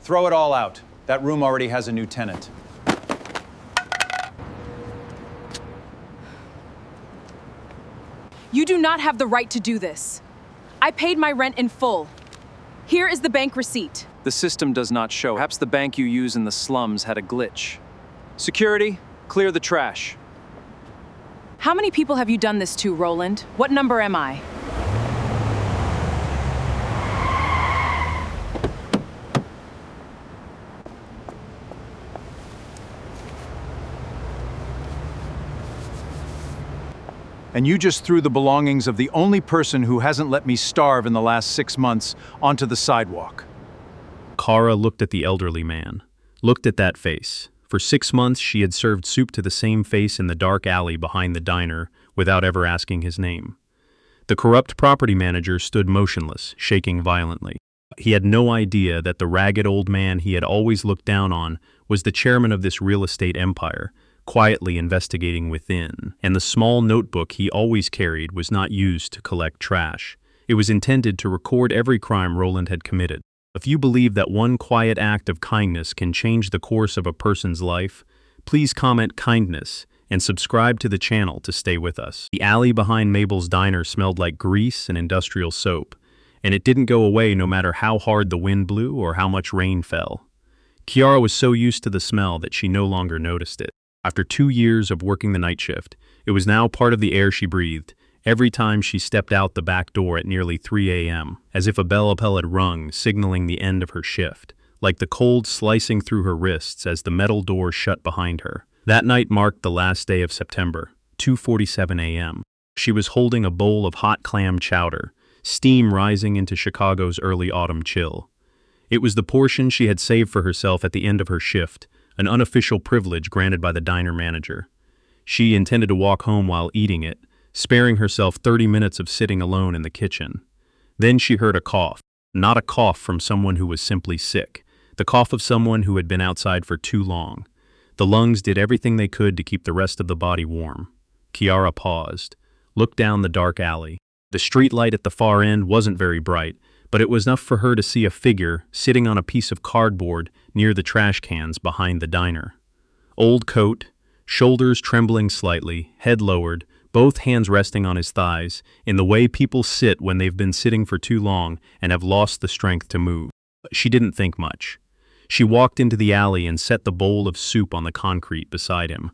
Throw it all out. That room already has a new tenant. You do not have the right to do this. I paid my rent in full. Here is the bank receipt. The system does not show. Perhaps the bank you use in the slums had a glitch. Security, clear the trash. How many people have you done this to, Roland? What number am I? And you just threw the belongings of the only person who hasn't let me starve in the last 6 months onto the sidewalk. Kara looked at the elderly man, looked at that face. For 6 months, she had served soup to the same face in the dark alley behind the diner without ever asking his name. The corrupt property manager stood motionless, shaking violently. He had no idea that the ragged old man he had always looked down on was the chairman of this real estate empire, quietly investigating within, and the small notebook he always carried was not used to collect trash. It was intended to record every crime Roland had committed. If you believe that one quiet act of kindness can change the course of a person's life, please comment kindness and subscribe to the channel to stay with us. The alley behind Mabel's diner smelled like grease and industrial soap, and it didn't go away no matter how hard the wind blew or how much rain fell. Kiara was so used to the smell that she no longer noticed it. After 2 years of working the night shift, it was now part of the air she breathed, every time she stepped out the back door at nearly 3 a.m., as if a bell had rung, signaling the end of her shift, like the cold slicing through her wrists as the metal door shut behind her. That night marked the last day of September, 2:47 a.m. She was holding a bowl of hot clam chowder, steam rising into Chicago's early autumn chill. It was the portion she had saved for herself at the end of her shift, an unofficial privilege granted by the diner manager. She intended to walk home while eating it, sparing herself 30 minutes of sitting alone in the kitchen. Then she heard a cough, not a cough from someone who was simply sick, the cough of someone who had been outside for too long. The lungs did everything they could to keep the rest of the body warm. Kiara paused, looked down the dark alley. The street light at the far end wasn't very bright, but it was enough for her to see a figure sitting on a piece of cardboard near the trash cans behind the diner. Old coat, shoulders trembling slightly, head lowered, both hands resting on his thighs, in the way people sit when they've been sitting for too long and have lost the strength to move. She didn't think much. She walked into the alley and set the bowl of soup on the concrete beside him.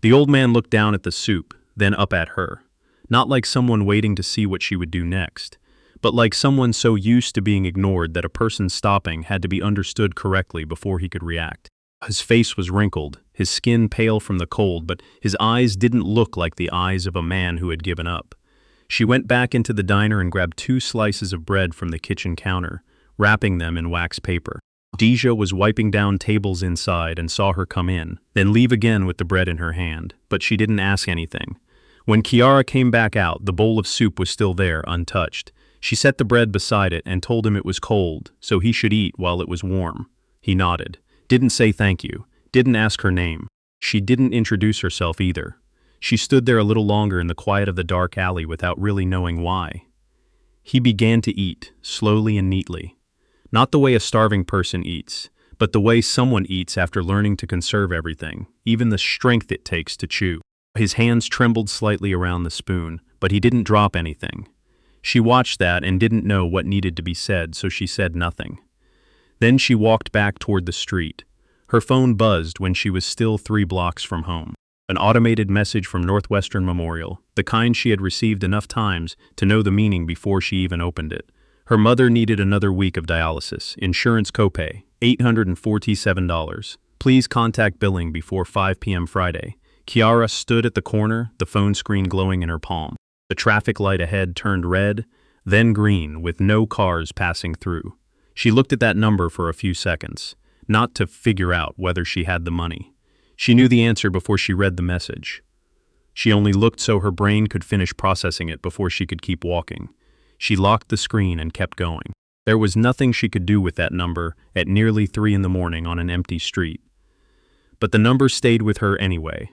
The old man looked down at the soup, then up at her, not like someone waiting to see what she would do next, but like someone so used to being ignored that a person stopping had to be understood correctly before he could react. His face was wrinkled, his skin pale from the cold, but his eyes didn't look like the eyes of a man who had given up. She went back into the diner and grabbed 2 slices of bread from the kitchen counter, wrapping them in wax paper. Deja was wiping down tables inside and saw her come in, then leave again with the bread in her hand, but she didn't ask anything. When Kiara came back out, the bowl of soup was still there, untouched. She set the bread beside it and told him it was cold, so he should eat while it was warm. He nodded, didn't say thank you, didn't ask her name. She didn't introduce herself either. She stood there a little longer in the quiet of the dark alley without really knowing why. He began to eat, slowly and neatly. Not the way a starving person eats, but the way someone eats after learning to conserve everything, even the strength it takes to chew. His hands trembled slightly around the spoon, but he didn't drop anything. She watched that and didn't know what needed to be said, so she said nothing. Then she walked back toward the street. Her phone buzzed when she was still 3 blocks from home. An automated message from Northwestern Memorial, the kind she had received enough times to know the meaning before she even opened it. Her mother needed another week of dialysis, insurance copay, $847. Please contact billing before 5 p.m. Friday. Kiara stood at the corner, the phone screen glowing in her palm. The traffic light ahead turned red, then green, with no cars passing through. She looked at that number for a few seconds, not to figure out whether she had the money. She knew the answer before she read the message. She only looked so her brain could finish processing it before she could keep walking. She locked the screen and kept going. There was nothing she could do with that number at nearly 3 in the morning on an empty street. But the number stayed with her anyway.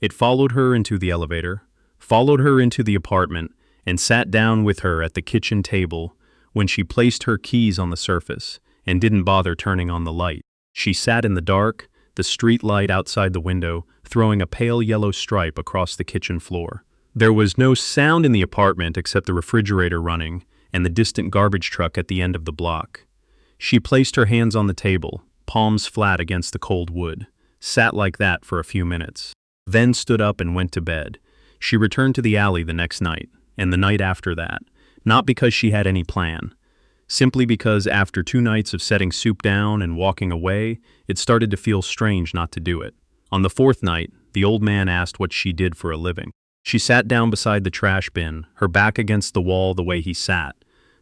It followed her into the elevator, followed her into the apartment, and sat down with her at the kitchen table when she placed her keys on the surface and didn't bother turning on the light. She sat in the dark, the street light outside the window, throwing a pale yellow stripe across the kitchen floor. There was no sound in the apartment except the refrigerator running and the distant garbage truck at the end of the block. She placed her hands on the table, palms flat against the cold wood, sat like that for a few minutes, then stood up and went to bed. She returned to the alley the next night, and the night after that, not because she had any plan, simply because after 2 nights of setting Soup down and walking away, it started to feel strange not to do it. On the 4th night, the old man asked what she did for a living. She sat down beside the trash bin, her back against the wall the way he sat,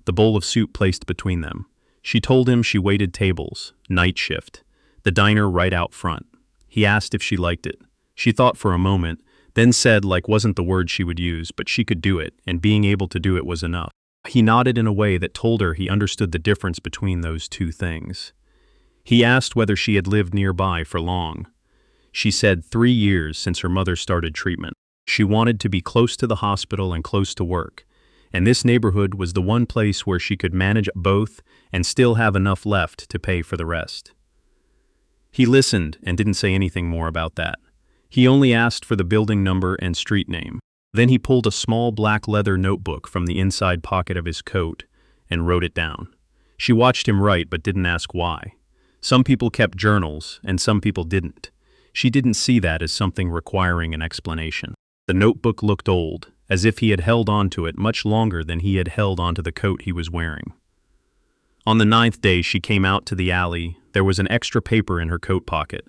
the bowl of soup placed between them. She told him she waited tables, night shift, the diner right out front. He asked if she liked it. She thought for a moment, then said like wasn't the word she would use, but she could do it, and being able to do it was enough. He nodded in a way that told her he understood the difference between those two things. He asked whether she had lived nearby for long. She said 3 years since her mother started treatment. She wanted to be close to the hospital and close to work, and this neighborhood was the one place where she could manage both and still have enough left to pay for the rest. He listened and didn't say anything more about that. He only asked for the building number and street name. Then he pulled a small black leather notebook from the inside pocket of his coat and wrote it down. She watched him write but didn't ask why. Some people kept journals and some people didn't. She didn't see that as something requiring an explanation. The notebook looked old, as if he had held onto it much longer than he had held onto the coat he was wearing. On the 9th day she came out to the alley. There was an extra paper in her coat pocket,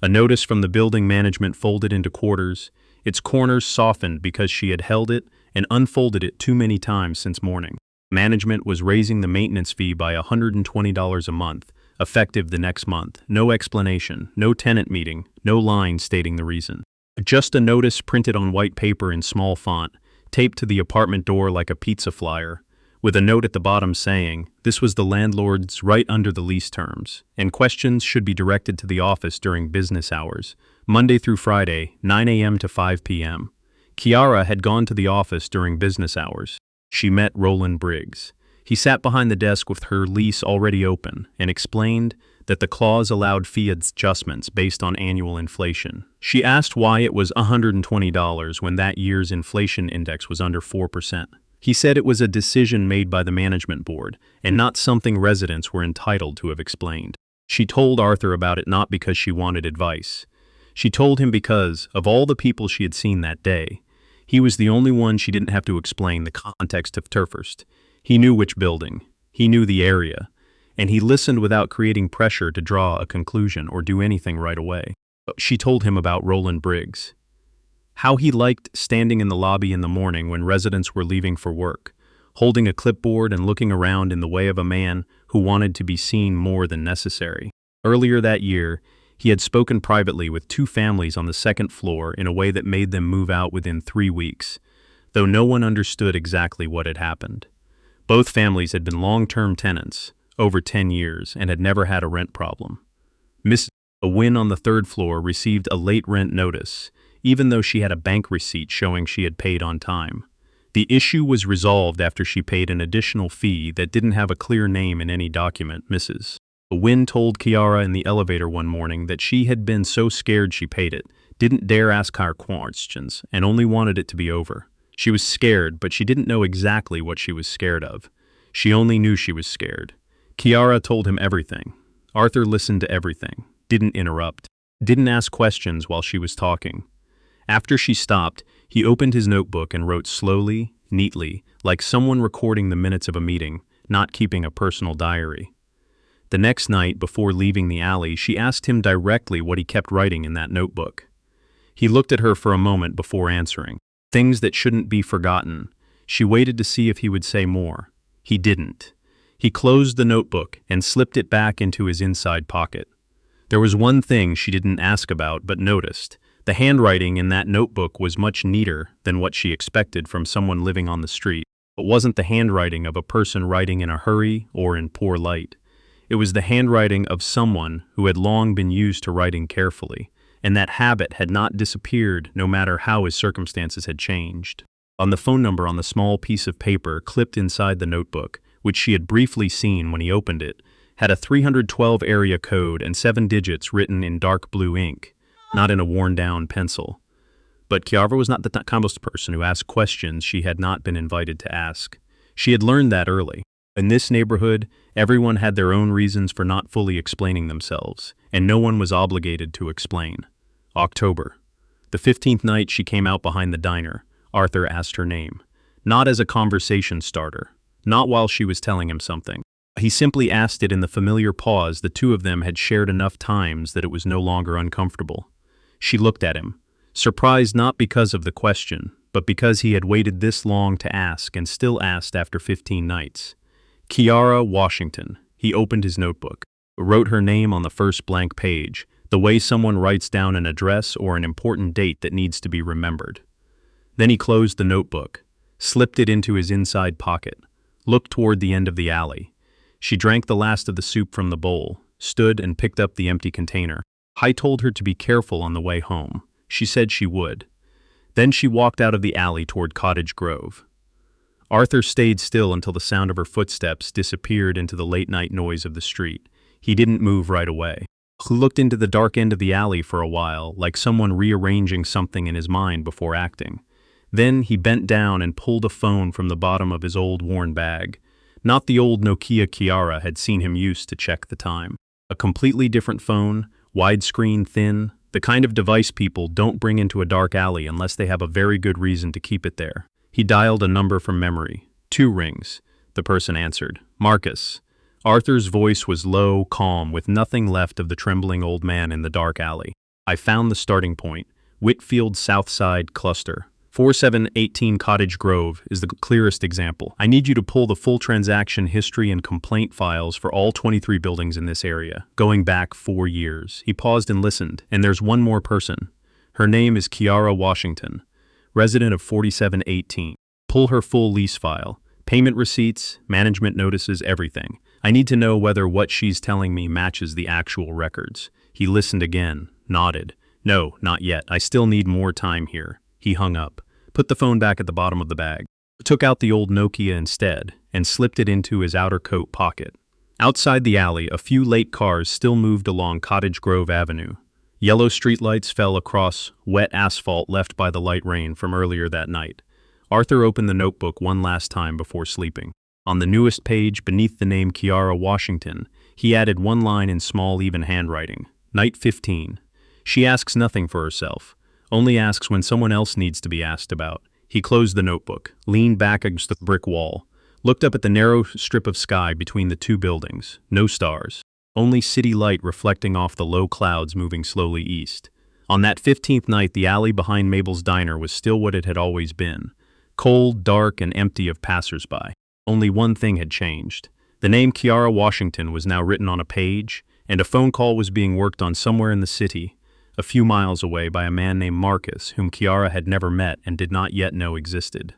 a notice from the building management folded into quarters, its corners softened because she had held it and unfolded it too many times since morning. Management was raising the maintenance fee by $120 a month, effective the next month. No explanation, no tenant meeting, no line stating the reason. Just a notice printed on white paper in small font, taped to the apartment door like a pizza flyer, with a note at the bottom saying, this was the landlord's right under the lease terms, and questions should be directed to the office during business hours, Monday through Friday, 9 a.m. to 5 p.m. Kiara had gone to the office during business hours. She met Roland Briggs. He sat behind the desk with her lease already open and explained that the clause allowed fee adjustments based on annual inflation. She asked why it was $120 when that year's inflation index was under 4%. He said it was a decision made by the management board and not something residents were entitled to have explained. She told Arthur about it not because she wanted advice. She told him because, of all the people she had seen that day, he was the only one she didn't have to explain the context of Turfirst. He knew which building, he knew the area, and he listened without creating pressure to draw a conclusion or do anything right away. She told him about Roland Briggs. How he liked standing in the lobby in the morning when residents were leaving for work, holding a clipboard and looking around in the way of a man who wanted to be seen more than necessary. Earlier that year, he had spoken privately with 2 families on the 2nd floor in a way that made them move out within 3 weeks, though no one understood exactly what had happened. Both families had been long-term tenants, over 10 years, and had never had a rent problem. Miss Wynn on the 3rd floor received a late rent notice, even though she had a bank receipt showing she had paid on time. The issue was resolved after she paid an additional fee that didn't have a clear name in any document. Mrs. Wynn told Kiara in the elevator one morning that she had been so scared she paid it, didn't dare ask her questions, and only wanted it to be over. She was scared, but she didn't know exactly what she was scared of. She only knew she was scared. Kiara told him everything. Arthur listened to everything, didn't interrupt, didn't ask questions while she was talking. After she stopped, he opened his notebook and wrote slowly, neatly, like someone recording the minutes of a meeting, not keeping a personal diary. The next night, before leaving the alley, she asked him directly what he kept writing in that notebook. He looked at her for a moment before answering. Things that shouldn't be forgotten. She waited to see if he would say more. He didn't. He closed the notebook and slipped it back into his inside pocket. There was one thing she didn't ask about but noticed. The handwriting in that notebook was much neater than what she expected from someone living on the street. It wasn't the handwriting of a person writing in a hurry or in poor light. It was the handwriting of someone who had long been used to writing carefully, and that habit had not disappeared no matter how his circumstances had changed. On the phone number on the small piece of paper clipped inside the notebook, which she had briefly seen when he opened it, had a 312 area code and 7 digits written in dark blue ink, not in a worn-down pencil. But Chiara was not the kind of person who asked questions she had not been invited to ask. She had learned that early. In this neighborhood, everyone had their own reasons for not fully explaining themselves, and no one was obligated to explain. October. The 15th night she came out behind the diner, Arthur asked her name. Not as a conversation starter, not while she was telling him something. He simply asked it in the familiar pause the two of them had shared enough times that it was no longer uncomfortable. She looked at him, surprised not because of the question, but because he had waited this long to ask and still asked after 15 nights. Chiara Washington. He opened his notebook, wrote her name on the first blank page, the way someone writes down an address or an important date that needs to be remembered. Then he closed the notebook, slipped it into his inside pocket, looked toward the end of the alley. She drank the last of the soup from the bowl, stood and picked up the empty container. I told her to be careful on the way home. She said she would. Then she walked out of the alley toward Cottage Grove. Arthur stayed still until the sound of her footsteps disappeared into the late-night noise of the street. He didn't move right away. He looked into the dark end of the alley for a while, like someone rearranging something in his mind before acting. Then he bent down and pulled a phone from the bottom of his old worn bag. Not the old Nokia Chiara had seen him use to check the time. A completely different phone, widescreen, thin, the kind of device people don't bring into a dark alley unless they have a very good reason to keep it there. He dialed a number from memory. 2 rings. The person answered. Marcus. Arthur's voice was low, calm, with nothing left of the trembling old man in the dark alley. I found the starting point. Whitfield Southside Cluster. 4718 Cottage Grove is the clearest example. I need you to pull the full transaction history and complaint files for all 23 buildings in this area, going back 4 years. He paused and listened, and there's one more person. Her name is Chiara Washington, resident of 4718. Pull her full lease file, payment receipts, management notices, everything. I need to know whether what she's telling me matches the actual records. He listened again, nodded. No, not yet. I still need more time here. He hung up, put the phone back at the bottom of the bag, took out the old Nokia instead, and slipped it into his outer coat pocket. Outside the alley, a few late cars still moved along Cottage Grove Avenue. Yellow streetlights fell across wet asphalt left by the light rain from earlier that night. Arthur opened the notebook one last time before sleeping. On the newest page, beneath the name Chiara Washington, he added one line in small, even handwriting. Night 15. She asks nothing for herself, only asks when someone else needs to be asked about. He closed the notebook, leaned back against the brick wall, looked up at the narrow strip of sky between the 2 buildings. No stars. Only city light reflecting off the low clouds moving slowly east. On that 15th night, the alley behind Mabel's diner was still what it had always been. Cold, dark, and empty of passersby. Only one thing had changed. The name Chiara Washington was now written on a page, and a phone call was being worked on somewhere in the city, a few miles away, by a man named Marcus, whom Chiara had never met and did not yet know existed.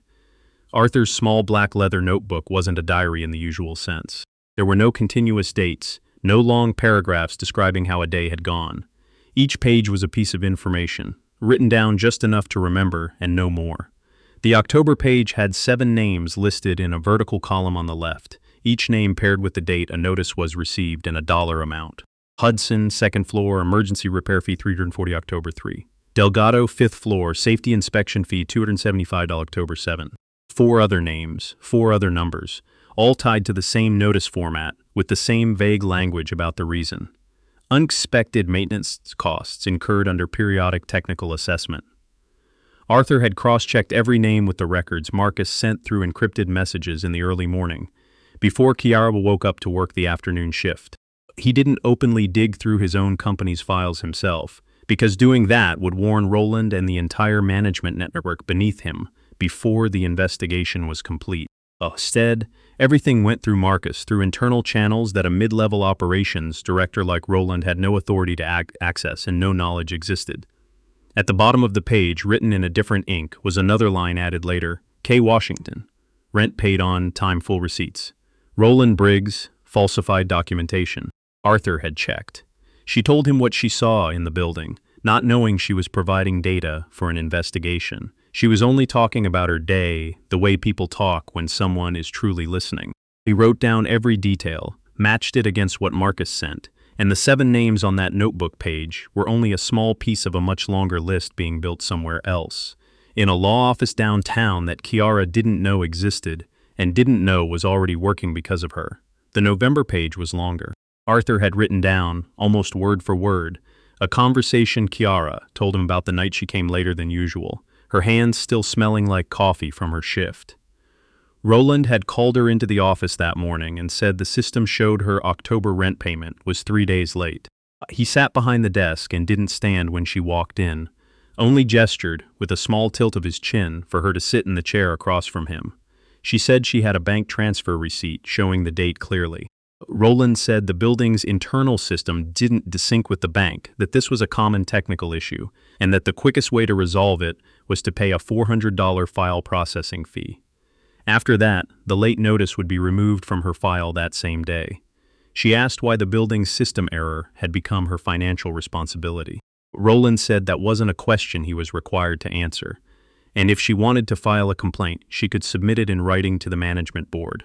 Arthur's small black leather notebook wasn't a diary in the usual sense. There were no continuous dates, no long paragraphs describing how a day had gone. Each page was a piece of information, written down just enough to remember and no more. The October page had 7 names listed in a vertical column on the left. Each name paired with the date a notice was received and a dollar amount. Hudson, 2nd floor, emergency repair fee $340 October 3. Delgado, 5th floor, safety inspection fee $275 October 7. 4 other names, 4 other numbers, all tied to the same notice format with the same vague language about the reason. Unexpected maintenance costs incurred under periodic technical assessment. Arthur had cross-checked every name with the records Marcus sent through encrypted messages in the early morning, before Chiara woke up to work the afternoon shift. He didn't openly dig through his own company's files himself, because doing that would warn Roland and the entire management network beneath him before the investigation was complete. Instead, everything went through Marcus, through internal channels that a mid-level operations director like Roland had no authority to access and no knowledge existed. At the bottom of the page, written in a different ink, was another line added later, K. Washington, rent paid on, time full receipts. Roland Briggs, falsified documentation. Arthur had checked. She told him what she saw in the building, not knowing she was providing data for an investigation. She was only talking about her day, the way people talk when someone is truly listening. He wrote down every detail, matched it against what Marcus sent, and the 7 names on that notebook page were only a small piece of a much longer list being built somewhere else, in a law office downtown that Kiara didn't know existed and didn't know was already working because of her. The November page was longer. Arthur had written down, almost word for word, a conversation Kiara told him about the night she came later than usual, her hands still smelling like coffee from her shift. Roland had called her into the office that morning and said the system showed her October rent payment was 3 days late. He sat behind the desk and didn't stand when she walked in, only gestured, with a small tilt of his chin, for her to sit in the chair across from him. She said she had a bank transfer receipt showing the date clearly. Roland said the building's internal system didn't sync with the bank, that this was a common technical issue, and that the quickest way to resolve it was to pay a $400 file processing fee. After that, the late notice would be removed from her file that same day. She asked why the building's system error had become her financial responsibility. Roland said that wasn't a question he was required to answer, and if she wanted to file a complaint, she could submit it in writing to the management board.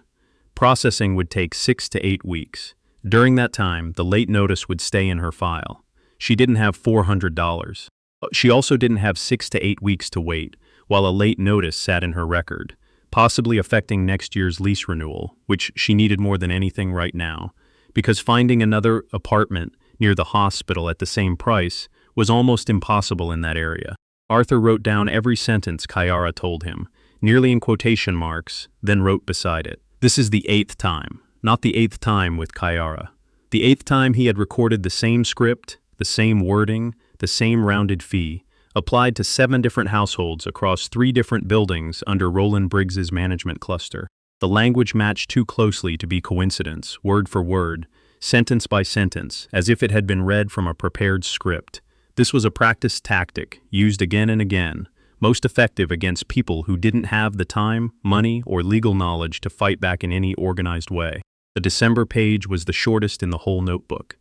Processing would take 6 to 8 weeks. During that time, the late notice would stay in her file. She didn't have $400. She also didn't have 6 to 8 weeks to wait, while a late notice sat in her record, possibly affecting next year's lease renewal, which she needed more than anything right now, because finding another apartment near the hospital at the same price was almost impossible in that area. Arthur wrote down every sentence Kiara told him, nearly in quotation marks, then wrote beside it, "This is the 8th time, not the 8th time with Kiara. The 8th time he had recorded the same script, the same wording, the same rounded fee, applied to 7 different households across 3 different buildings under Roland Briggs's management cluster. The language matched too closely to be coincidence, word for word, sentence by sentence, as if it had been read from a prepared script. This was a practiced tactic, used again and again, most effective against people who didn't have the time, money, or legal knowledge to fight back in any organized way. The December page was the shortest in the whole notebook.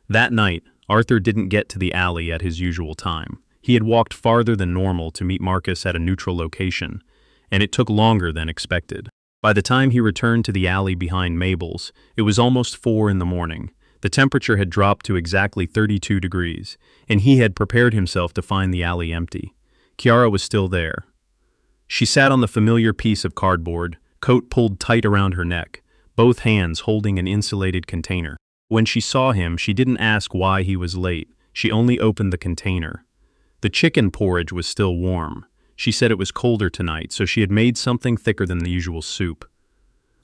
That night, Arthur didn't get to the alley at his usual time. He had walked farther than normal to meet Marcus at a neutral location, and it took longer than expected. By the time he returned to the alley behind Mabel's, it was almost 4 in the morning. The temperature had dropped to exactly 32 degrees, and he had prepared himself to find the alley empty. Kiara was still there. She sat on the familiar piece of cardboard, coat pulled tight around her neck, both hands holding an insulated container. When she saw him, she didn't ask why he was late. She only opened the container. The chicken porridge was still warm. She said it was colder tonight, so she had made something thicker than the usual soup.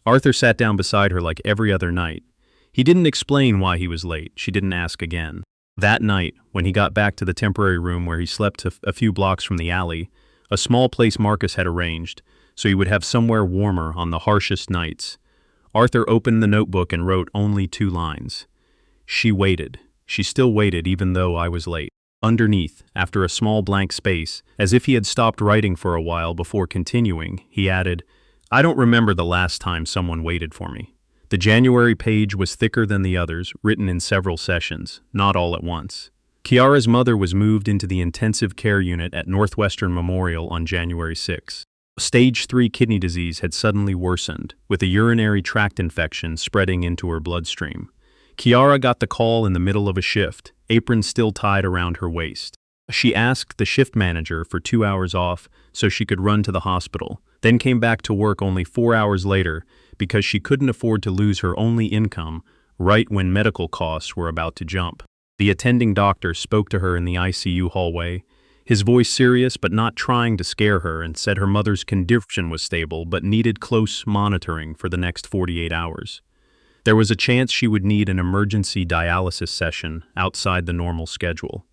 Arthur sat down beside her like every other night. He didn't explain why he was late. She didn't ask again. That night, when he got back to the temporary room where he slept a few blocks from the alley, a small place Marcus had arranged, so he would have somewhere warmer on the harshest nights, Arthur opened the notebook and wrote only 2 lines. She waited. She still waited even though I was late. Underneath, after a small blank space, as if he had stopped writing for a while before continuing, he added, "I don't remember the last time someone waited for me." The January page was thicker than the others, written in several sessions, not all at once. Kiara's mother was moved into the intensive care unit at Northwestern Memorial on January 6. Stage 3 kidney disease had suddenly worsened, with a urinary tract infection spreading into her bloodstream. Kiara got the call in the middle of a shift, apron still tied around her waist. She asked the shift manager for 2 hours off so she could run to the hospital, then came back to work only 4 hours later because she couldn't afford to lose her only income right when medical costs were about to jump. The attending doctor spoke to her in the ICU hallway, his voice serious but not trying to scare her, and said her mother's condition was stable but needed close monitoring for the next 48 hours. There was a chance she would need an emergency dialysis session outside the normal schedule.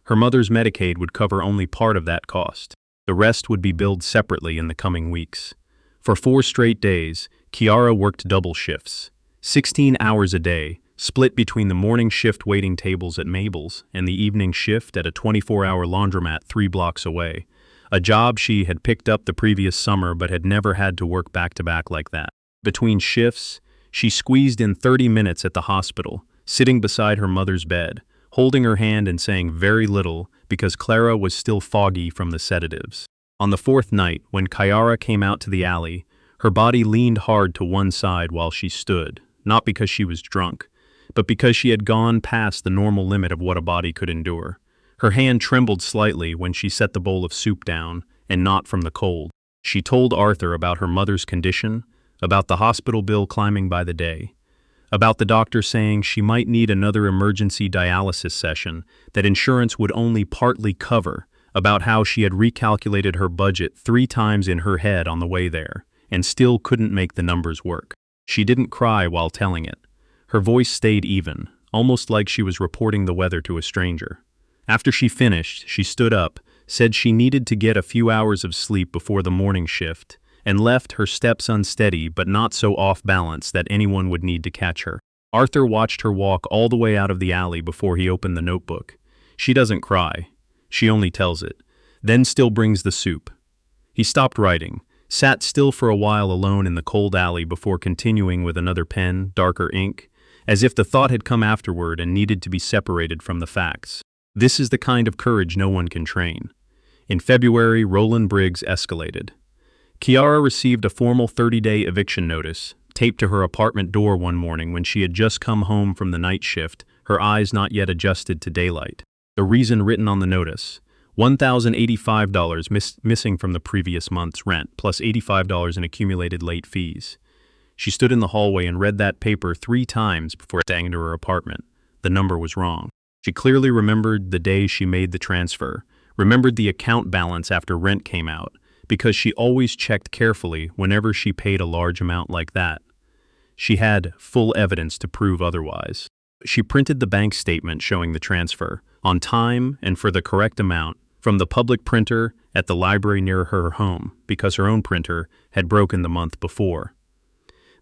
Her mother's Medicaid would cover only part of that cost. The rest would be billed separately in the coming weeks. For 4 straight days, Kiara worked double shifts, 16 hours a day, split between the morning shift waiting tables at Mabel's and the evening shift at a 24-hour laundromat 3 blocks away, a job she had picked up the previous summer but had never had to work back-to-back like that. Between shifts, she squeezed in 30 minutes at the hospital, sitting beside her mother's bed, holding her hand and saying very little because Clara was still foggy from the sedatives. On the 4th night, when Kiara came out to the alley, her body leaned hard to one side while she stood, not because she was drunk, but because she had gone past the normal limit of what a body could endure. Her hand trembled slightly when she set the bowl of soup down, and not from the cold. She told Arthur about her mother's condition, about the hospital bill climbing by the day, about the doctor saying she might need another emergency dialysis session that insurance would only partly cover, about how she had recalculated her budget 3 times in her head on the way there, and still couldn't make the numbers work. She didn't cry while telling it. Her voice stayed even, almost like she was reporting the weather to a stranger. After she finished, she stood up, said she needed to get a few hours of sleep before the morning shift, and left, her steps unsteady but not so off balance that anyone would need to catch her. Arthur watched her walk all the way out of the alley before he opened the notebook. She doesn't cry. She only tells it, then still brings the soup. He stopped writing, sat still for a while alone in the cold alley before continuing with another pen, darker ink, as if the thought had come afterward and needed to be separated from the facts. This is the kind of courage no one can train. In February, Roland Briggs escalated. Kiara received a formal 30-day eviction notice, taped to her apartment door one morning when she had just come home from the night shift, her eyes not yet adjusted to daylight. The reason written on the notice: $1,085 missing from the previous month's rent, plus $85 in accumulated late fees. She stood in the hallway and read that paper 3 times before staying into her apartment. The number was wrong. She clearly remembered the day she made the transfer, remembered the account balance after rent came out, because she always checked carefully whenever she paid a large amount like that. She had full evidence to prove otherwise. She printed the bank statement showing the transfer, on time and for the correct amount, from the public printer at the library near her home, because her own printer had broken the month before.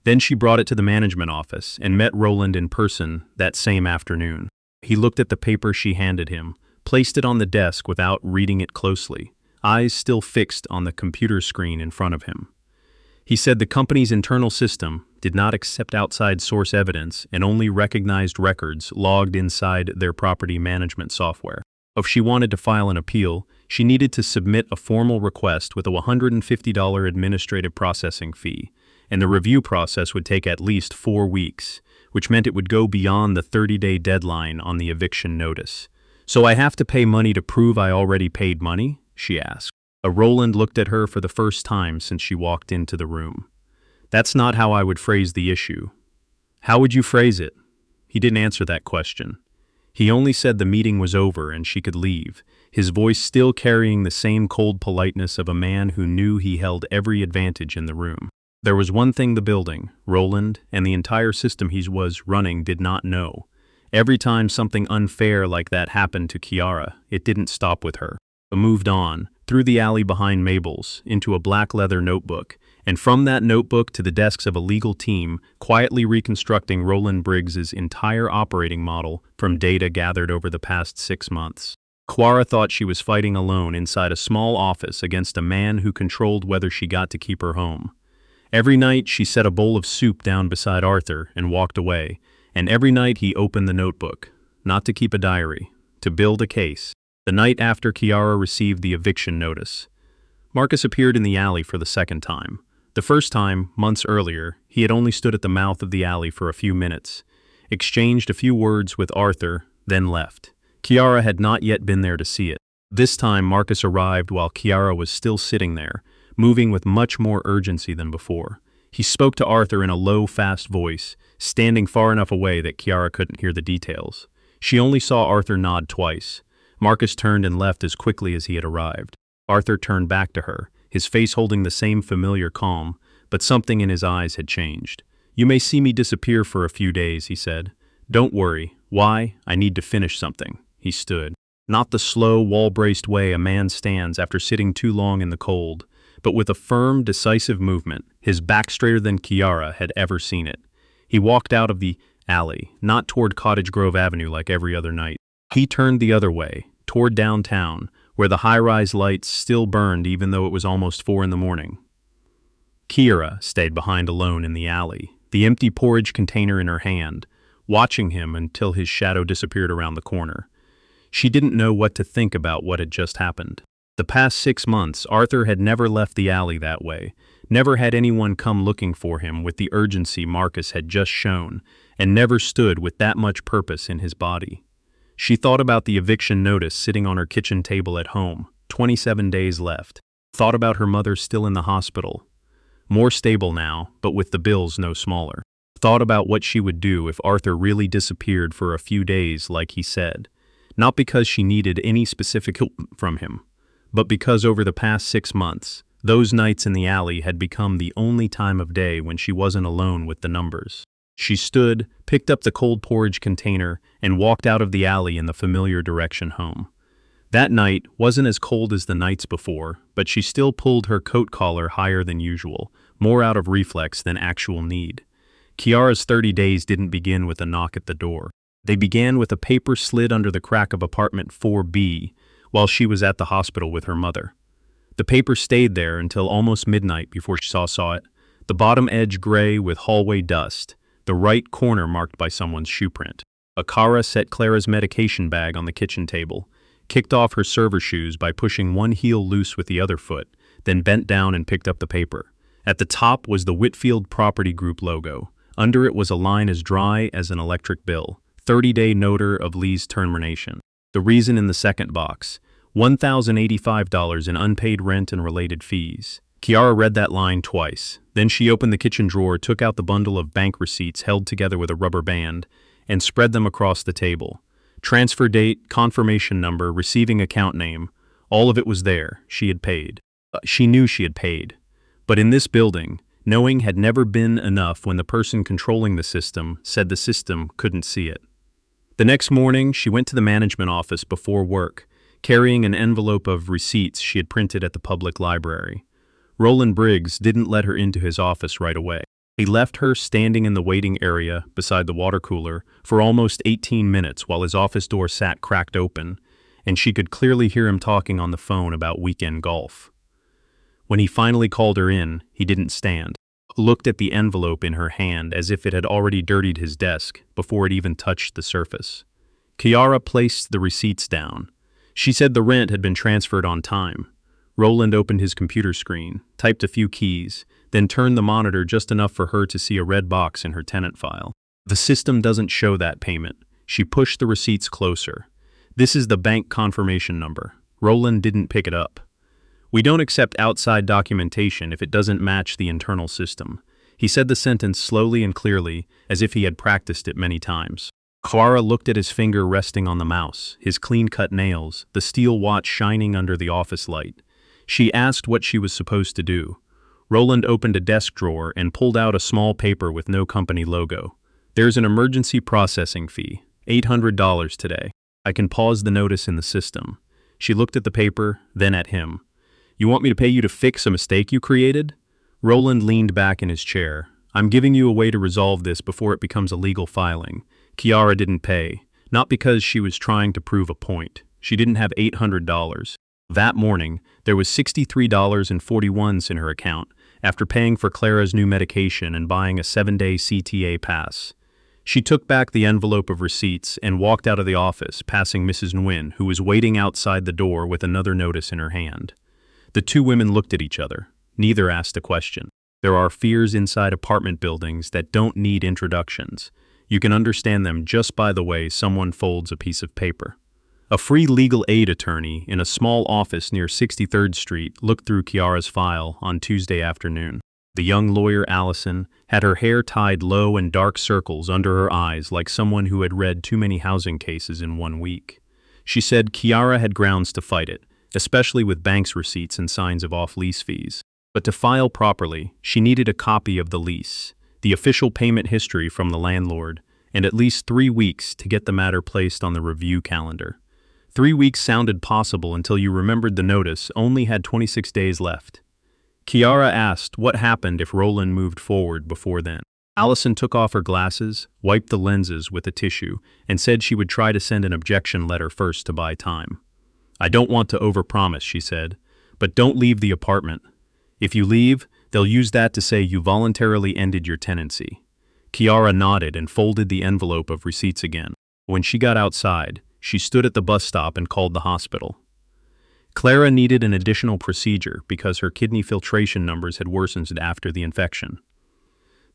Then she brought it to the management office and met Roland in person that same afternoon. He looked at the paper she handed him, placed it on the desk without reading it closely, eyes still fixed on the computer screen in front of him. He said the company's internal system did not accept outside source evidence and only recognized records logged inside their property management software. If she wanted to file an appeal, she needed to submit a formal request with a $150 administrative processing fee, and the review process would take at least 4 weeks, which meant it would go beyond the 30-day deadline on the eviction notice. "So I have to pay money to prove I already paid money?" she asked. Roland looked at her for the first time since she walked into the room. "That's not how I would phrase the issue." "How would you phrase it?" He didn't answer that question. He only said the meeting was over and she could leave, his voice still carrying the same cold politeness of a man who knew he held every advantage in the room. There was one thing the building, Roland, and the entire system he was running did not know. Every time something unfair like that happened to Kiara, it didn't stop with her. It moved on, through the alley behind Mabel's, into a black leather notebook, and from that notebook to the desks of a legal team quietly reconstructing Roland Briggs's entire operating model from data gathered over the past 6 months. Kiara thought she was fighting alone inside a small office against a man who controlled whether she got to keep her home. Every night she set a bowl of soup down beside Arthur and walked away, and every night he opened the notebook, not to keep a diary, to build a case. The night after Kiara received the eviction notice, Marcus appeared in the alley for the second time. The first time, months earlier, he had only stood at the mouth of the alley for a few minutes, exchanged a few words with Arthur, then left. Kiara had not yet been there to see it. This time Marcus arrived while Kiara was still sitting there, moving with much more urgency than before. He spoke to Arthur in a low, fast voice, standing far enough away that Kiara couldn't hear the details. She only saw Arthur nod twice. Marcus turned and left as quickly as he had arrived. Arthur turned back to her, his face holding the same familiar calm, but something in his eyes had changed. "You may see me disappear for a few days," he said. "Don't worry. Why? I need to finish something." He stood. Not the slow, wall-braced way a man stands after sitting too long in the cold, but with a firm, decisive movement, his back straighter than Kiara had ever seen it. He walked out of the alley, not toward Cottage Grove Avenue like every other night. He turned the other way, toward downtown, where the high-rise lights still burned even though it was almost 4 in the morning. Kiara stayed behind alone in the alley, the empty porridge container in her hand, watching him until his shadow disappeared around the corner. She didn't know what to think about what had just happened. The past 6 months, Arthur had never left the alley that way, Never had anyone come looking for him with the urgency Marcus had just shown, and never stood with that much purpose in his body. She thought about the eviction notice sitting on her kitchen table at home, 27 days left. Thought about her mother still in the hospital. More stable now, but with the bills no smaller. Thought about what she would do if Arthur really disappeared for a few days like he said. Not because she needed any specific help from him, but because over the past 6 months, those nights in the alley had become the only time of day when she wasn't alone with the numbers. She stood, picked up the cold porridge container, and walked out of the alley in the familiar direction home. That night wasn't as cold as the nights before, but she still pulled her coat collar higher than usual, more out of reflex than actual need. Kiara's 30 days didn't begin with a knock at the door. They began with a paper slid under the crack of apartment 4B while she was at the hospital with her mother. The paper stayed there until almost midnight before she saw it, the bottom edge gray with hallway dust, the right corner marked by someone's shoe print. Akara set Clara's medication bag on the kitchen table, kicked off her server shoes by pushing one heel loose with the other foot, then bent down and picked up the paper. At the top was the Whitfield Property Group logo. Under it was a line as dry as an electric bill, 30-day noter of Lee's termination. The reason in the second box, $1,085 in unpaid rent and related fees. Kiara read that line twice. Then she opened the kitchen drawer, took out the bundle of bank receipts held together with a rubber band, and spread them across the table. Transfer date, confirmation number, receiving account name, all of it was there. She had paid. She knew she had paid. But in this building, knowing had never been enough when the person controlling the system said the system couldn't see it. The next morning, she went to the management office before work, carrying an envelope of receipts she had printed at the public library. Roland Briggs didn't let her into his office right away. He left her standing in the waiting area beside the water cooler for almost 18 minutes while his office door sat cracked open, and she could clearly hear him talking on the phone about weekend golf. When he finally called her in, he didn't stand. Looked at the envelope in her hand as if it had already dirtied his desk before it even touched the surface. Kiara placed the receipts down. She said the rent had been transferred on time. Roland opened his computer screen, typed a few keys, then turned the monitor just enough for her to see a red box in her tenant file. The system doesn't show that payment. She pushed the receipts closer. This is the bank confirmation number. Roland didn't pick it up. We don't accept outside documentation if it doesn't match the internal system. He said the sentence slowly and clearly, as if he had practiced it many times. Clara looked at his finger resting on the mouse, his clean-cut nails, the steel watch shining under the office light. She asked what she was supposed to do. Roland opened a desk drawer and pulled out a small paper with no company logo. There's an emergency processing fee, $800 today. I can pause the notice in the system. She looked at the paper, then at him. You want me to pay you to fix a mistake you created? Roland leaned back in his chair. I'm giving you a way to resolve this before it becomes a legal filing. Kiara didn't pay, not because she was trying to prove a point. She didn't have $800. That morning, there was $63.41 in her account after paying for Clara's new medication and buying a 7-day CTA pass. She took back the envelope of receipts and walked out of the office, passing Mrs. Nguyen, who was waiting outside the door with another notice in her hand. The two women looked at each other. Neither asked a question. There are fears inside apartment buildings that don't need introductions. You can understand them just by the way someone folds a piece of paper. A free legal aid attorney in a small office near 63rd Street looked through Kiara's file on Tuesday afternoon. The young lawyer Allison had her hair tied low and dark circles under her eyes like someone who had read too many housing cases in 1 week. She said Kiara had grounds to fight it, especially with bank's receipts and signs of off-lease fees. But to file properly, she needed a copy of the lease, the official payment history from the landlord, and at least 3 weeks to get the matter placed on the review calendar. 3 weeks sounded possible until you remembered the notice only had 26 days left. Kiara asked what happened if Roland moved forward before then. Allison took off her glasses, wiped the lenses with a tissue, and said she would try to send an objection letter first to buy time. I don't want to overpromise, she said, but don't leave the apartment. If you leave, they'll use that to say you voluntarily ended your tenancy. Kiara nodded and folded the envelope of receipts again. When she got outside, she stood at the bus stop and called the hospital. Clara needed an additional procedure because her kidney filtration numbers had worsened after the infection.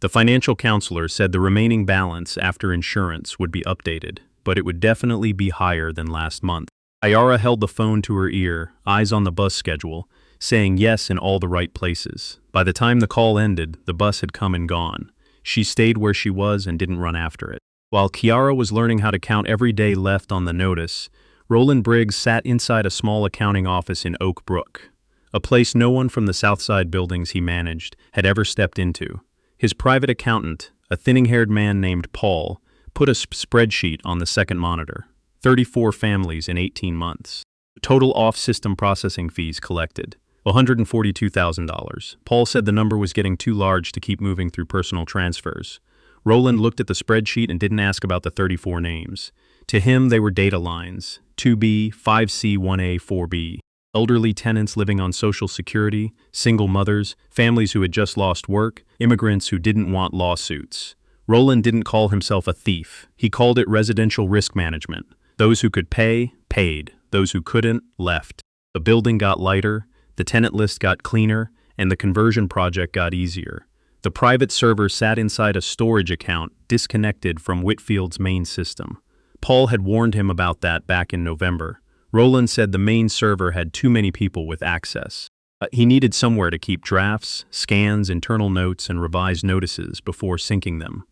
The financial counselor said the remaining balance after insurance would be updated, but it would definitely be higher than last month. Kiara held the phone to her ear, eyes on the bus schedule, saying yes in all the right places. By the time the call ended, the bus had come and gone. She stayed where she was and didn't run after it. While Kiara was learning how to count every day left on the notice, Roland Briggs sat inside a small accounting office in Oak Brook, a place no one from the Southside buildings he managed had ever stepped into. His private accountant, a thinning-haired man named Paul, put a spreadsheet on the second monitor. 34 families in 18 months. Total off-system processing fees collected, $142,000. Paul said the number was getting too large to keep moving through personal transfers. Roland looked at the spreadsheet and didn't ask about the 34 names. To him, they were data lines, 2B, 5C, 1A, 4B. Elderly tenants living on Social Security, single mothers, families who had just lost work, immigrants who didn't want lawsuits. Roland didn't call himself a thief. He called it residential risk management. Those who could pay, paid. Those who couldn't, left. The building got lighter, the tenant list got cleaner, and the conversion project got easier. The private server sat inside a storage account disconnected from Whitfield's main system. Paul had warned him about that back in November. Roland said the main server had too many people with access. He needed somewhere to keep drafts, scans, internal notes, and revised notices before syncing them.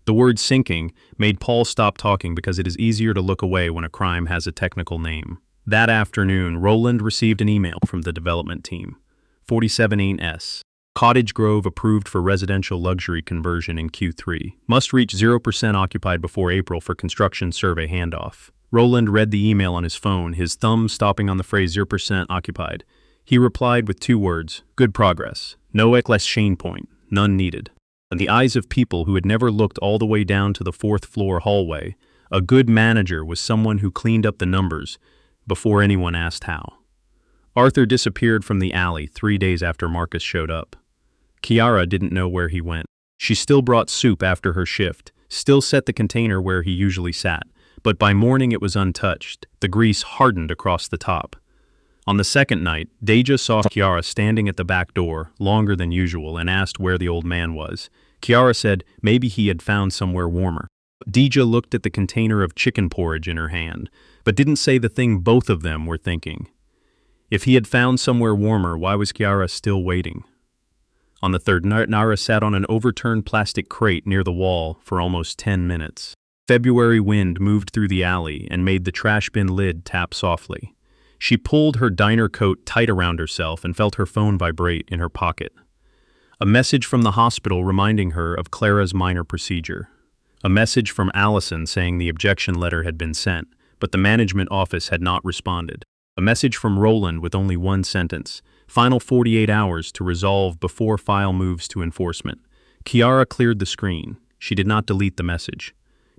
The word syncing made Paul stop talking because it is easier to look away when a crime has a technical name. That afternoon, Roland received an email from the development team. 47-S. Cottage Grove approved for residential luxury conversion in Q3. Must reach 0% occupied before April for construction survey handoff. Roland read the email on his phone, his thumb stopping on the phrase 0% occupied. He replied with 2 words, good progress. No exclamation point, none needed. In the eyes of people who had never looked all the way down to the 4th floor hallway, a good manager was someone who cleaned up the numbers before anyone asked how. Arthur disappeared from the alley 3 days after Marcus showed up. Kiara didn't know where he went. She still brought soup after her shift, still set the container where he usually sat, but by morning it was untouched. The grease hardened across the top. On the second night, Deja saw Kiara standing at the back door, longer than usual, and asked where the old man was. Kiara said maybe he had found somewhere warmer. Deja looked at the container of chicken porridge in her hand, but didn't say the thing both of them were thinking. If he had found somewhere warmer, why was Kiara still waiting? On the third night, Nara sat on an overturned plastic crate near the wall for almost 10 minutes. February wind moved through the alley and made the trash bin lid tap softly. She pulled her diner coat tight around herself and felt her phone vibrate in her pocket. A message from the hospital reminding her of Clara's minor procedure. A message from Allison saying the objection letter had been sent, but the management office had not responded. A message from Roland with only one sentence. Final 48 hours to resolve before file moves to enforcement. Kiara cleared the screen. She did not delete the message.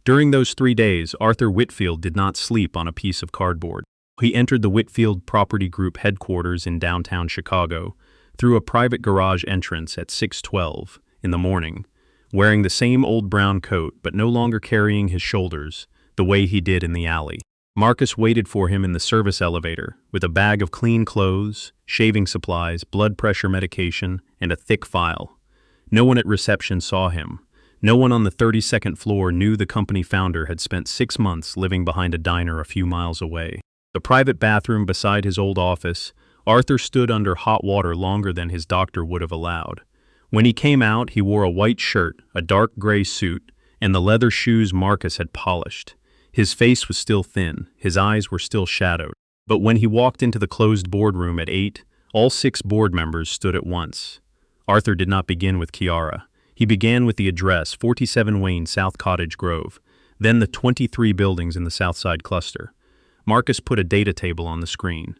During those 3 days, Arthur Whitfield did not sleep on a piece of cardboard. He entered the Whitfield Property Group headquarters in downtown Chicago through a private garage entrance at 6:12 in the morning, wearing the same old brown coat but no longer carrying his shoulders the way he did in the alley. Marcus waited for him in the service elevator with a bag of clean clothes, shaving supplies, blood pressure medication, and a thick file. No one at reception saw him. No one on the 32nd floor knew the company founder had spent 6 months living behind a diner a few miles away. The private bathroom beside his old office, Arthur stood under hot water longer than his doctor would have allowed. When he came out, he wore a white shirt, a dark gray suit, and the leather shoes Marcus had polished. His face was still thin, his eyes were still shadowed. But when he walked into the closed boardroom at 8, all 6 board members stood at once. Arthur did not begin with Kiara. He began with the address, 47 Wayne, South Cottage Grove, then the 23 buildings in the Southside cluster. Marcus put a data table on the screen.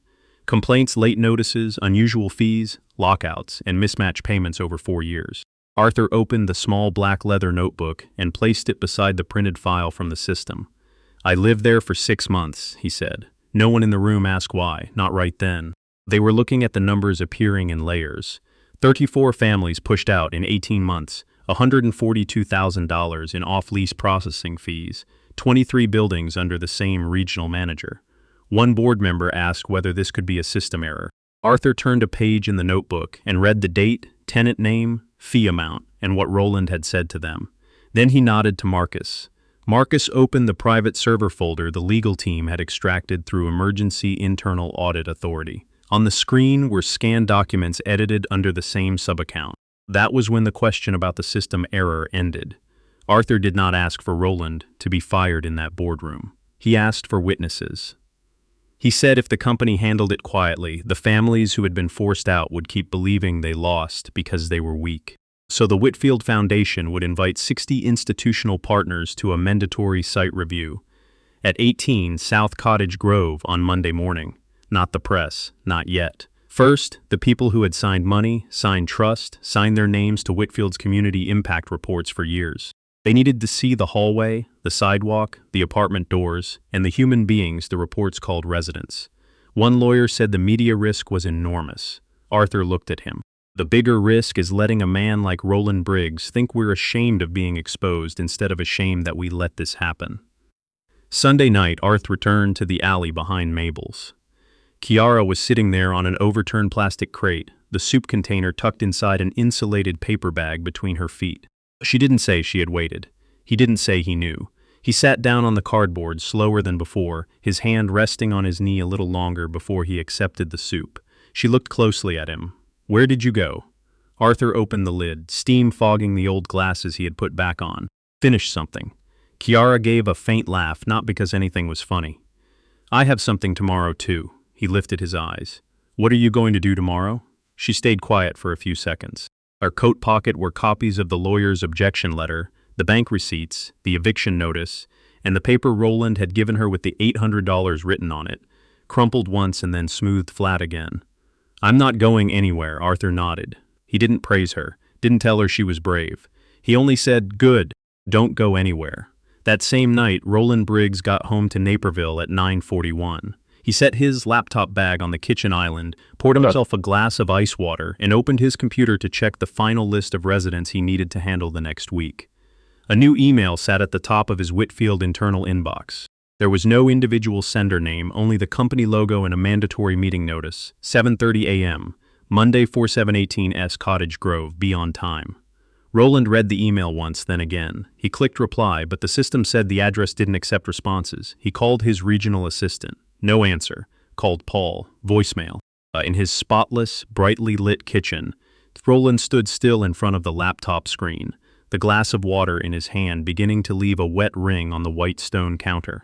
Complaints, late notices, unusual fees, lockouts, and mismatched payments over 4 years. Arthur opened the small black leather notebook and placed it beside the printed file from the system. I lived there for 6 months, he said. No one in the room asked why, not right then. They were looking at the numbers appearing in layers. 34 families pushed out in 18 months, $142,000 in off-lease processing fees, 23 buildings under the same regional manager. One board member asked whether this could be a system error. Arthur turned a page in the notebook and read the date, tenant name, fee amount, and what Roland had said to them. Then he nodded to Marcus. Marcus opened the private server folder the legal team had extracted through Emergency Internal Audit Authority. On the screen were scanned documents edited under the same subaccount. That was when the question about the system error ended. Arthur did not ask for Roland to be fired in that boardroom. He asked for witnesses. He said if the company handled it quietly, the families who had been forced out would keep believing they lost because they were weak. So the Whitfield Foundation would invite 60 institutional partners to a mandatory site review at 18 South Cottage Grove on Monday morning. Not the press, not yet. First, the people who had signed money, signed trust, signed their names to Whitfield's community impact reports for years. They needed to see the hallway, the sidewalk, the apartment doors, and the human beings the reports called residents. One lawyer said the media risk was enormous. Arthur looked at him. The bigger risk is letting a man like Roland Briggs think we're ashamed of being exposed instead of ashamed that we let this happen. Sunday night, Arthur returned to the alley behind Mabel's. Kiara was sitting there on an overturned plastic crate, the soup container tucked inside an insulated paper bag between her feet. She didn't say she had waited. He didn't say he knew. He sat down on the cardboard slower than before, his hand resting on his knee a little longer before he accepted the soup. She looked closely at him. "Where did you go?" Arthur opened the lid, steam fogging the old glasses he had put back on. "Finish something." Kiara gave a faint laugh, not because anything was funny. "I have something tomorrow, too." He lifted his eyes. "What are you going to do tomorrow?" She stayed quiet for a few seconds. Her coat pocket were copies of the lawyer's objection letter, the bank receipts, the eviction notice, and the paper Roland had given her with the $800 written on it, crumpled once and then smoothed flat again. "I'm not going anywhere," Arthur nodded. He didn't praise her, didn't tell her she was brave. He only said, "Good, don't go anywhere." That same night, Roland Briggs got home to Naperville at 9:41. He set his laptop bag on the kitchen island, poured himself a glass of ice water, and opened his computer to check the final list of residents he needed to handle the next week. A new email sat at the top of his Whitfield internal inbox. There was no individual sender name, only the company logo and a mandatory meeting notice. 7:30 a.m., Monday 4718 S Cottage Grove, be on time. Roland read the email once, then again. He clicked reply, but the system said the address didn't accept responses. He called his regional assistant. No answer. Called Paul. Voicemail. In his spotless, brightly lit kitchen, Roland stood still in front of the laptop screen, the glass of water in his hand beginning to leave a wet ring on the white stone counter.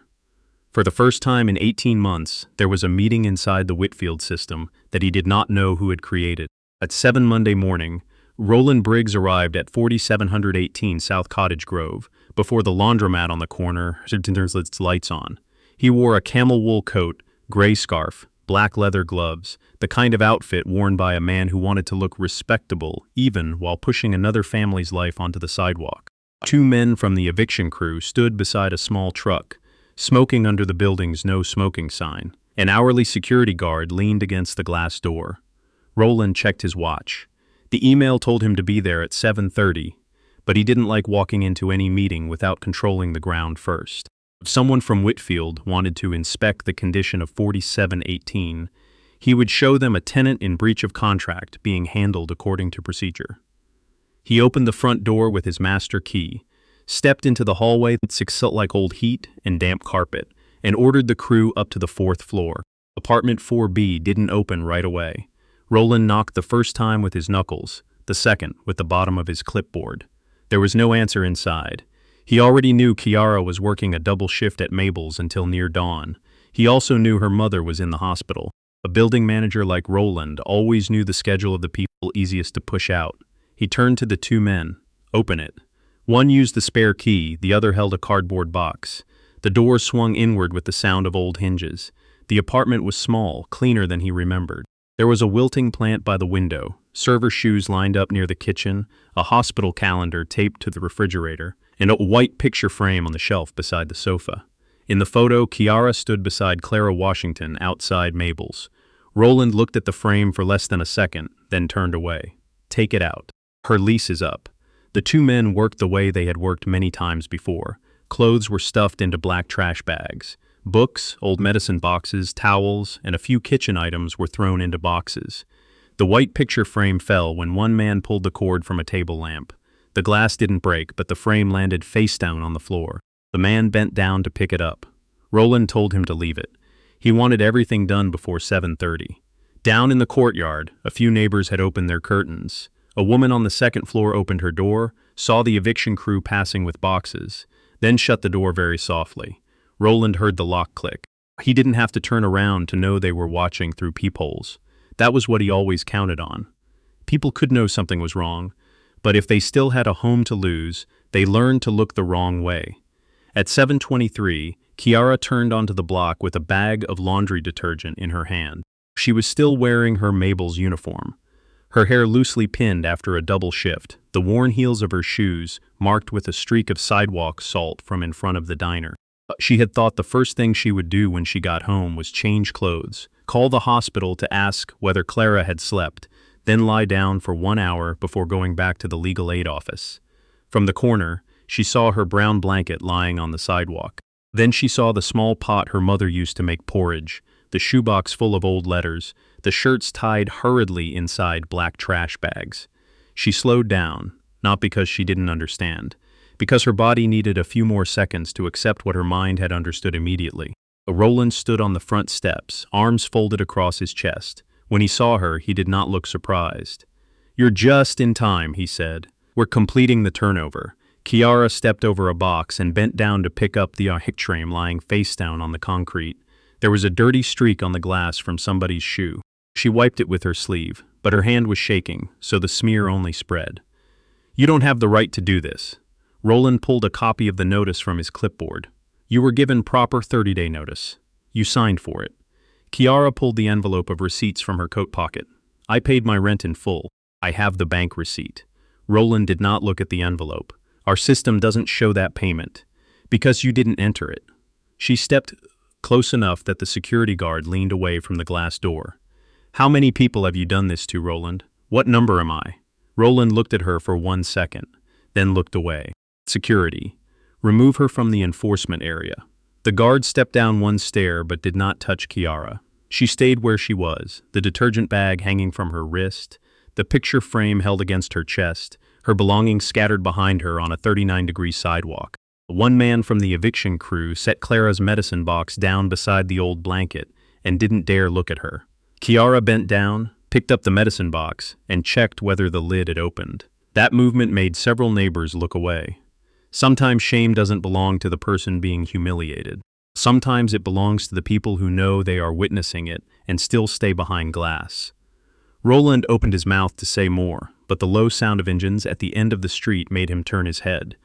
For the first time in 18 months, there was a meeting inside the Whitfield system that he did not know who had created. At 7 Monday morning, Roland Briggs arrived at 4718 South Cottage Grove, before the laundromat on the corner turns its lights on. He wore a camel wool coat, gray scarf, black leather gloves, the kind of outfit worn by a man who wanted to look respectable even while pushing another family's life onto the sidewalk. Two men from the eviction crew stood beside a small truck, smoking under the building's no smoking sign. An hourly security guard leaned against the glass door. Roland checked his watch. The email told him to be there at 7:30, but he didn't like walking into any meeting without controlling the ground first. If someone from Whitfield wanted to inspect the condition of 4718, he would show them a tenant in breach of contract being handled according to procedure. He opened the front door with his master key, stepped into the hallway that smelled like old heat and damp carpet, and ordered the crew up to the 4th floor. Apartment 4B didn't open right away. Roland knocked the first time with his knuckles, the second with the bottom of his clipboard. There was no answer inside. He already knew Kiara was working a double shift at Mabel's until near dawn. He also knew her mother was in the hospital. A building manager like Roland always knew the schedule of the people easiest to push out. He turned to the two men. "Open it." One used the spare key, the other held a cardboard box. The door swung inward with the sound of old hinges. The apartment was small, cleaner than he remembered. There was a wilting plant by the window, server shoes lined up near the kitchen, a hospital calendar taped to the refrigerator, and a white picture frame on the shelf beside the sofa. In the photo, Kiara stood beside Clara Washington outside Mabel's. Roland looked at the frame for less than a second, then turned away. "Take it out. Her lease is up." The two men worked the way they had worked many times before. Clothes were stuffed into black trash bags. Books, old medicine boxes, towels, and a few kitchen items were thrown into boxes. The white picture frame fell when one man pulled the cord from a table lamp. The glass didn't break, but the frame landed face down on the floor. The man bent down to pick it up. Roland told him to leave it. He wanted everything done before 7:30. Down in the courtyard, a few neighbors had opened their curtains. A woman on the second floor opened her door, saw the eviction crew passing with boxes, then shut the door very softly. Roland heard the lock click. He didn't have to turn around to know they were watching through peepholes. That was what he always counted on. People could know something was wrong, but if they still had a home to lose, they learned to look the wrong way. At 7:23, Kiara turned onto the block with a bag of laundry detergent in her hand. She was still wearing her Mabel's uniform. Her hair loosely pinned after a double shift, the worn heels of her shoes marked with a streak of sidewalk salt from in front of the diner. She had thought the first thing she would do when she got home was change clothes, call the hospital to ask whether Clara had slept, then lie down for 1 hour before going back to the legal aid office. From the corner, she saw her brown blanket lying on the sidewalk. Then she saw the small pot her mother used to make porridge, the shoebox full of old letters, the shirts tied hurriedly inside black trash bags. She slowed down, not because she didn't understand, because her body needed a few more seconds to accept what her mind had understood immediately. Roland stood on the front steps, arms folded across his chest. When he saw her, he did not look surprised. "You're just in time," he said. "We're completing the turnover." Kiara stepped over a box and bent down to pick up the Hicktrain lying face down on the concrete. There was a dirty streak on the glass from somebody's shoe. She wiped it with her sleeve, but her hand was shaking, so the smear only spread. "You don't have the right to do this." Roland pulled a copy of the notice from his clipboard. "You were given proper 30-day notice. You signed for it." Kiara pulled the envelope of receipts from her coat pocket. "I paid my rent in full. I have the bank receipt." Roland did not look at the envelope. "Our system doesn't show that payment, because you didn't enter it." She stepped close enough that the security guard leaned away from the glass door. "How many people have you done this to, Roland? What number am I?" Roland looked at her for 1 second, then looked away. "Security. Remove her from the enforcement area." The guard stepped down one stair but did not touch Kiara. She stayed where she was, the detergent bag hanging from her wrist, the picture frame held against her chest, her belongings scattered behind her on a 39-degree sidewalk. One man from the eviction crew set Clara's medicine box down beside the old blanket and didn't dare look at her. Kiara bent down, picked up the medicine box, and checked whether the lid had opened. That movement made several neighbors look away. Sometimes shame doesn't belong to the person being humiliated. Sometimes it belongs to the people who know they are witnessing it and still stay behind glass. Roland opened his mouth to say more, but the low sound of engines at the end of the street made him turn his head.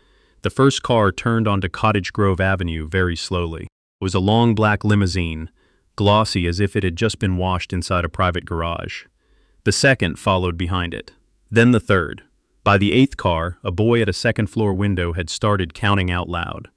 The first car turned onto Cottage Grove Avenue very slowly. It was a long black limousine, glossy as if it had just been washed inside a private garage. The second followed behind it. Then the third. By the 8th car, a boy at a second-floor window had started counting out loud.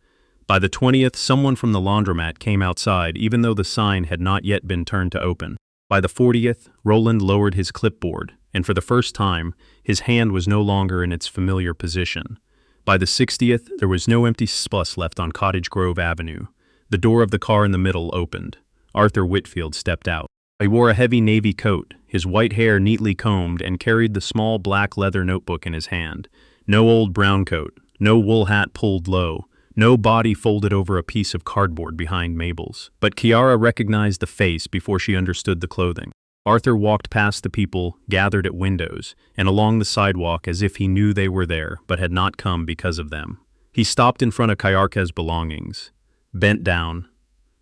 By the 20th, someone from the laundromat came outside even though the sign had not yet been turned to open. By the 40th, Roland lowered his clipboard, and for the first time, his hand was no longer in its familiar position. By the 60th, there was no empty space left on Cottage Grove Avenue. The door of the car in the middle opened. Arthur Whitfield stepped out. He wore a heavy navy coat, his white hair neatly combed, and carried the small black leather notebook in his hand. No old brown coat, no wool hat pulled low, no body folded over a piece of cardboard behind Mabel's. But Kiara recognized the face before she understood the clothing. Arthur walked past the people gathered at windows and along the sidewalk as if he knew they were there but had not come because of them. He stopped in front of Kiara's belongings, bent down,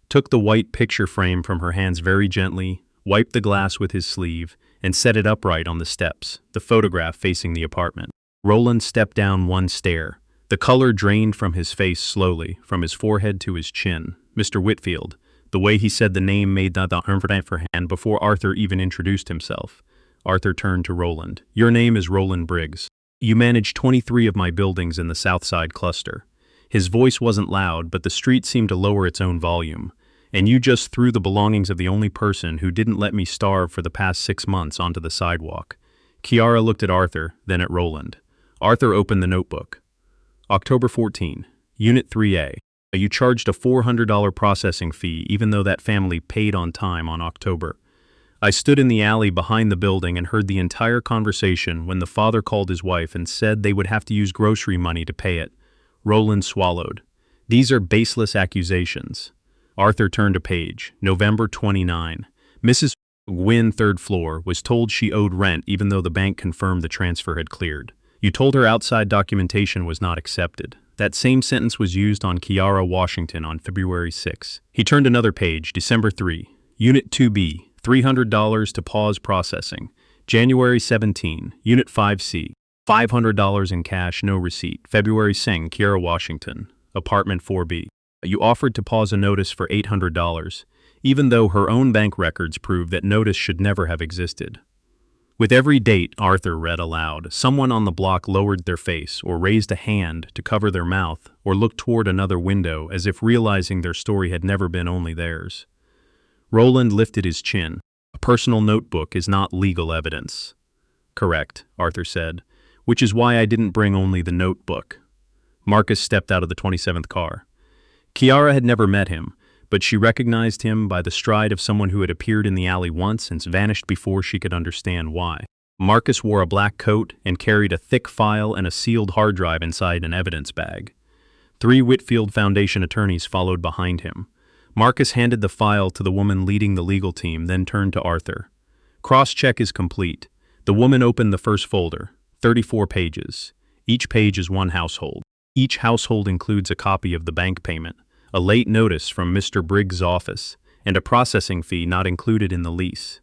took the white picture frame from her hands very gently, wiped the glass with his sleeve, and set it upright on the steps, the photograph facing the apartment. Roland stepped down one stair. The color drained from his face slowly, from his forehead to his chin. "Mr. Whitfield." The way he said the name made the for hand before Arthur even introduced himself. Arthur turned to Roland. "Your name is Roland Briggs. You manage 23 of my buildings in the South Side cluster." His voice wasn't loud, but the street seemed to lower its own volume. "And you just threw the belongings of the only person who didn't let me starve for the past 6 months onto the sidewalk." Kiara looked at Arthur, then at Roland. Arthur opened the notebook. October 14, Unit 3A. You charged a $400 processing fee even though that family paid on time on October. I stood in the alley behind the building and heard the entire conversation when the father called his wife and said they would have to use grocery money to pay it. Roland swallowed. These are baseless accusations. Arthur turned a page. November 29. Mrs. Gwynn, third floor, was told she owed rent even though the bank confirmed the transfer had cleared. You told her outside documentation was not accepted. That same sentence was used on Kiara Washington on February 6. He turned another page. December 3. Unit 2B, $300 to pause processing. January 17. Unit 5C, $500 in cash, no receipt. February 6. Kiara Washington, apartment 4B. You offered to pause a notice for $800, even though her own bank records prove that notice should never have existed. With every date, Arthur read aloud, someone on the block lowered their face or raised a hand to cover their mouth or looked toward another window as if realizing their story had never been only theirs. Roland lifted his chin. A personal notebook is not legal evidence. Correct, Arthur said, which is why I didn't bring only the notebook. Marcus stepped out of the 27th car. Kiara had never met him, but she recognized him by the stride of someone who had appeared in the alley once and vanished before she could understand why. Marcus wore a black coat and carried a thick file and a sealed hard drive inside an evidence bag. 3 Whitfield Foundation attorneys followed behind him. Marcus handed the file to the woman leading the legal team, then turned to Arthur. Cross-check is complete. The woman opened the first folder, 34 pages. Each page is one household. Each household includes a copy of the bank payment, a late notice from Mr. Briggs' office, and a processing fee not included in the lease.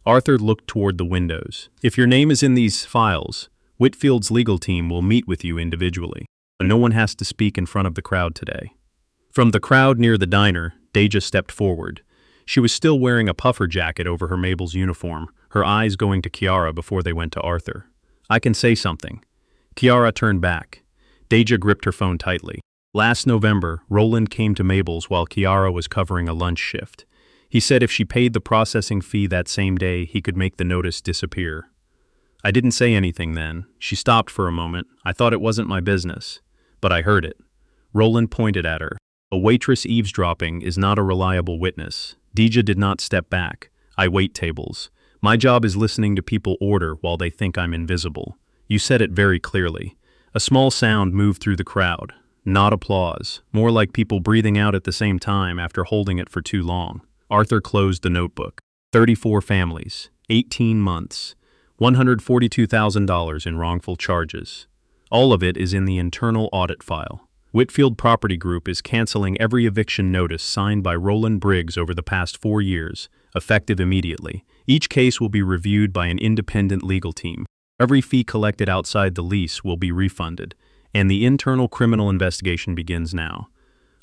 Arthur looked toward the windows. If your name is in these files, Whitfield's legal team will meet with you individually. No one has to speak in front of the crowd today. From the crowd near the diner, Deja stepped forward. She was still wearing a puffer jacket over her Mabel's uniform, her eyes going to Kiara before they went to Arthur. I can say something. Kiara turned back. Deja gripped her phone tightly. Last November, Roland came to Mabel's while Kiara was covering a lunch shift. He said if she paid the processing fee that same day, he could make the notice disappear. I didn't say anything then. She stopped for a moment. I thought it wasn't my business. But I heard it. Roland pointed at her. A waitress eavesdropping is not a reliable witness. Deja did not step back. I wait tables. My job is listening to people order while they think I'm invisible. You said it very clearly. A small sound moved through the crowd. Not applause, more like people breathing out at the same time after holding it for too long. Arthur closed the notebook. 34 families, 18 months, $142,000 in wrongful charges. All of it is in the internal audit file. Whitfield Property Group is canceling every eviction notice signed by Roland Briggs over the past 4 years, effective immediately. Each case will be reviewed by an independent legal team. Every fee collected outside the lease will be refunded, and the internal criminal investigation begins now.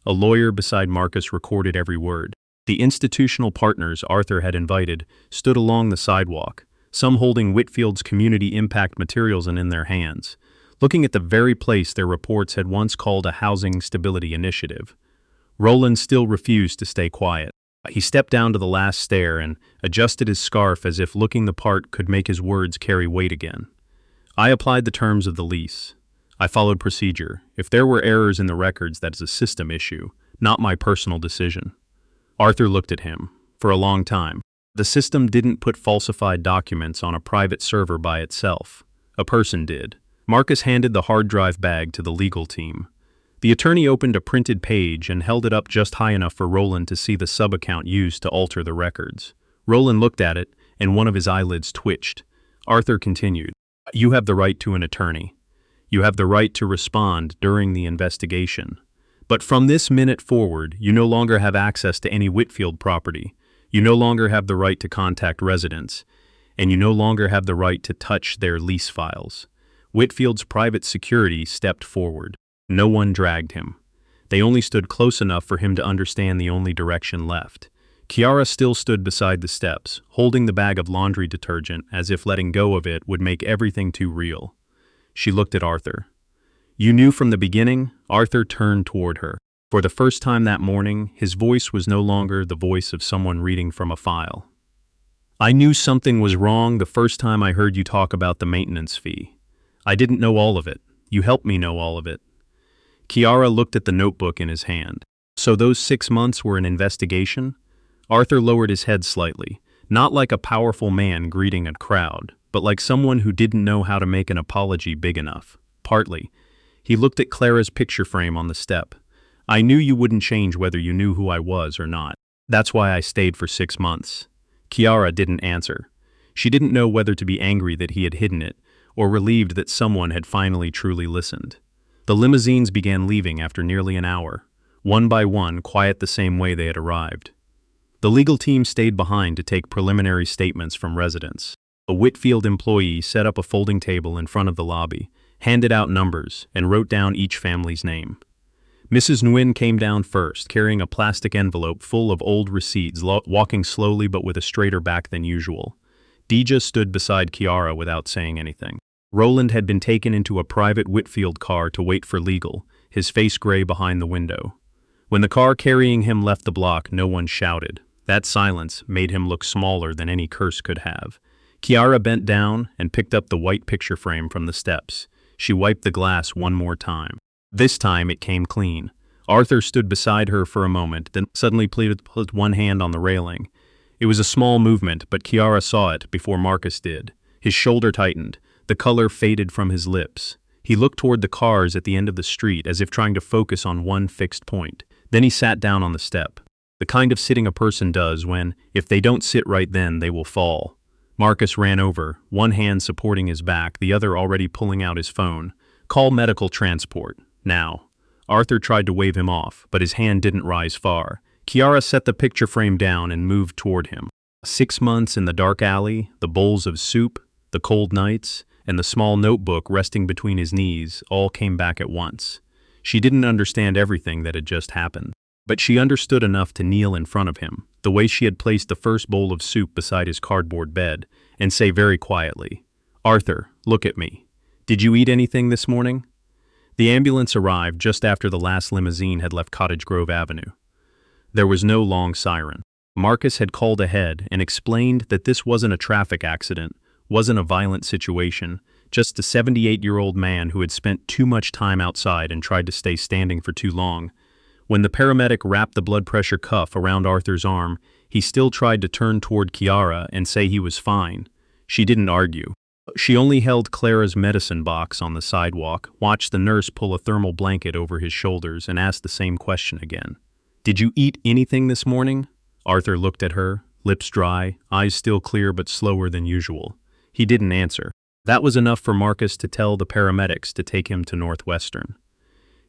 A lawyer beside Marcus recorded every word. The institutional partners Arthur had invited stood along the sidewalk, some holding Whitfield's community impact materials in their hands, looking at the very place their reports had once called a housing stability initiative. Roland still refused to stay quiet. He stepped down to the last stair and adjusted his scarf as if looking the part could make his words carry weight again. I applied the terms of the lease. I followed procedure. If there were errors in the records, that is a system issue, not my personal decision. Arthur looked at him. For a long time. The system didn't put falsified documents on a private server by itself. A person did. Marcus handed the hard drive bag to the legal team. The attorney opened a printed page and held it up just high enough for Roland to see the sub-account used to alter the records. Roland looked at it, and one of his eyelids twitched. Arthur continued. You have the right to an attorney. You have the right to respond during the investigation. But from this minute forward, you no longer have access to any Whitfield property. You no longer have the right to contact residents, and you no longer have the right to touch their lease files. Whitfield's private security stepped forward. No one dragged him. They only stood close enough for him to understand the only direction left. Kiara still stood beside the steps, holding the bag of laundry detergent as if letting go of it would make everything too real. She looked at Arthur. You knew from the beginning? Arthur turned toward her. For the first time that morning, his voice was no longer the voice of someone reading from a file. I knew something was wrong the first time I heard you talk about the maintenance fee. I didn't know all of it. You helped me know all of it. Kiara looked at the notebook in his hand. So those 6 months were an investigation? Arthur lowered his head slightly, not like a powerful man greeting a crowd, but like someone who didn't know how to make an apology big enough. Partly. He looked at Clara's picture frame on the step. I knew you wouldn't change whether you knew who I was or not. That's why I stayed for 6 months. Kiara didn't answer. She didn't know whether to be angry that he had hidden it, or relieved that someone had finally truly listened. The limousines began leaving after nearly an hour, one by one, quiet the same way they had arrived. The legal team stayed behind to take preliminary statements from residents. A Whitfield employee set up a folding table in front of the lobby, handed out numbers, and wrote down each family's name. Mrs. Nguyen came down first, carrying a plastic envelope full of old receipts, walking slowly but with a straighter back than usual. Dija stood beside Kiara without saying anything. Roland had been taken into a private Whitfield car to wait for legal, his face gray behind the window. When the car carrying him left the block, no one shouted. That silence made him look smaller than any curse could have. Kiara bent down and picked up the white picture frame from the steps. She wiped the glass one more time. This time it came clean. Arthur stood beside her for a moment, then suddenly put one hand on the railing. It was a small movement, but Kiara saw it before Marcus did. His shoulder tightened. The color faded from his lips. He looked toward the cars at the end of the street as if trying to focus on one fixed point. Then he sat down on the step. The kind of sitting a person does when, if they don't sit right then, they will fall. Marcus ran over, one hand supporting his back, the other already pulling out his phone. Call medical transport. Now. Arthur tried to wave him off, but his hand didn't rise far. Kiara set the picture frame down and moved toward him. 6 months in the dark alley, the bowls of soup, the cold nights, and the small notebook resting between his knees all came back at once. She didn't understand everything that had just happened, but she understood enough to kneel in front of him, the way she had placed the first bowl of soup beside his cardboard bed, and say very quietly, "Arthur, look at me. Did you eat anything this morning?" The ambulance arrived just after the last limousine had left Cottage Grove Avenue. There was no long siren. Marcus had called ahead and explained that this wasn't a traffic accident, wasn't a violent situation, just a 78-year-old man who had spent too much time outside and tried to stay standing for too long. When the paramedic wrapped the blood pressure cuff around Arthur's arm, he still tried to turn toward Kiara and say he was fine. She didn't argue. She only held Clara's medicine box on the sidewalk, watched the nurse pull a thermal blanket over his shoulders, and asked the same question again. "Did you eat anything this morning?" Arthur looked at her, lips dry, eyes still clear but slower than usual. He didn't answer. That was enough for Marcus to tell the paramedics to take him to Northwestern.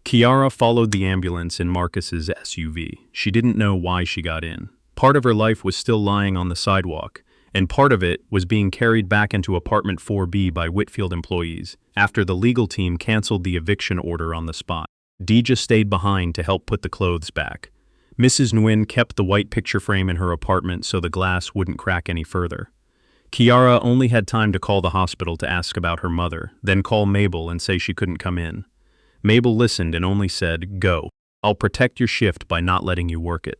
Kiara followed the ambulance in Marcus's SUV. She didn't know why she got in. Part of her life was still lying on the sidewalk, and part of it was being carried back into apartment 4B by Whitfield employees after the legal team canceled the eviction order on the spot. Dija stayed behind to help put the clothes back. Mrs. Nguyen kept the white picture frame in her apartment so the glass wouldn't crack any further. Kiara only had time to call the hospital to ask about her mother, then call Mabel and say she couldn't come in. Mabel listened and only said, "Go. I'll protect your shift by not letting you work it."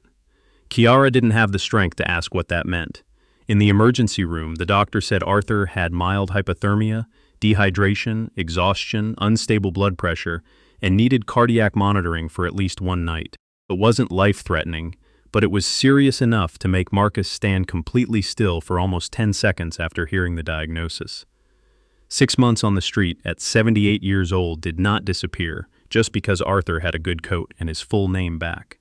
Kiara didn't have the strength to ask what that meant. In the emergency room, the doctor said Arthur had mild hypothermia, dehydration, exhaustion, unstable blood pressure, and needed cardiac monitoring for at least one night. It wasn't life-threatening, but it was serious enough to make Marcus stand completely still for almost 10 seconds after hearing the diagnosis. 6 months on the street at 78 years old did not disappear just because Arthur had a good coat and his full name back.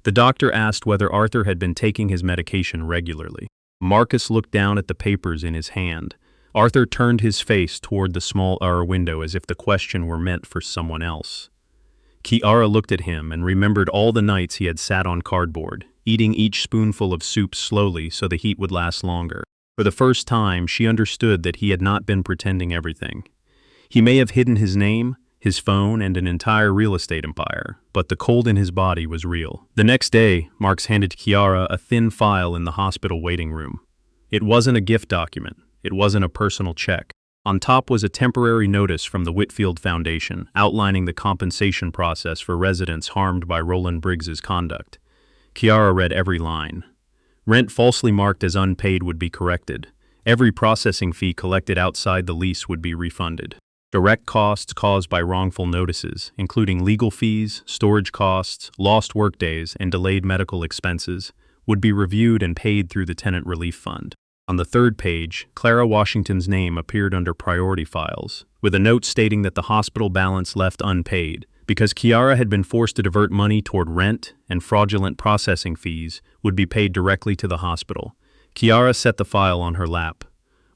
The doctor asked whether Arthur had been taking his medication regularly. Marcus looked down at the papers in his hand. Arthur turned his face toward the small window as if the question were meant for someone else. Kiara looked at him and remembered all the nights he had sat on cardboard, eating each spoonful of soup slowly so the heat would last longer. For the first time, she understood that he had not been pretending everything. He may have hidden his name, his phone, and an entire real estate empire, but the cold in his body was real. The next day, Marcus handed Kiara a thin file in the hospital waiting room. It wasn't a gift document. It wasn't a personal check. On top was a temporary notice from the Whitfield Foundation outlining the compensation process for residents harmed by Roland Briggs's conduct. Kiara read every line. Rent falsely marked as unpaid would be corrected. Every processing fee collected outside the lease would be refunded. Direct costs caused by wrongful notices, including legal fees, storage costs, lost workdays, and delayed medical expenses, would be reviewed and paid through the Tenant Relief Fund. On the third page, Clara Washington's name appeared under priority files, with a note stating that the hospital balance left unpaid, because Kiara had been forced to divert money toward rent and fraudulent processing fees, would be paid directly to the hospital. Kiara set the file on her lap.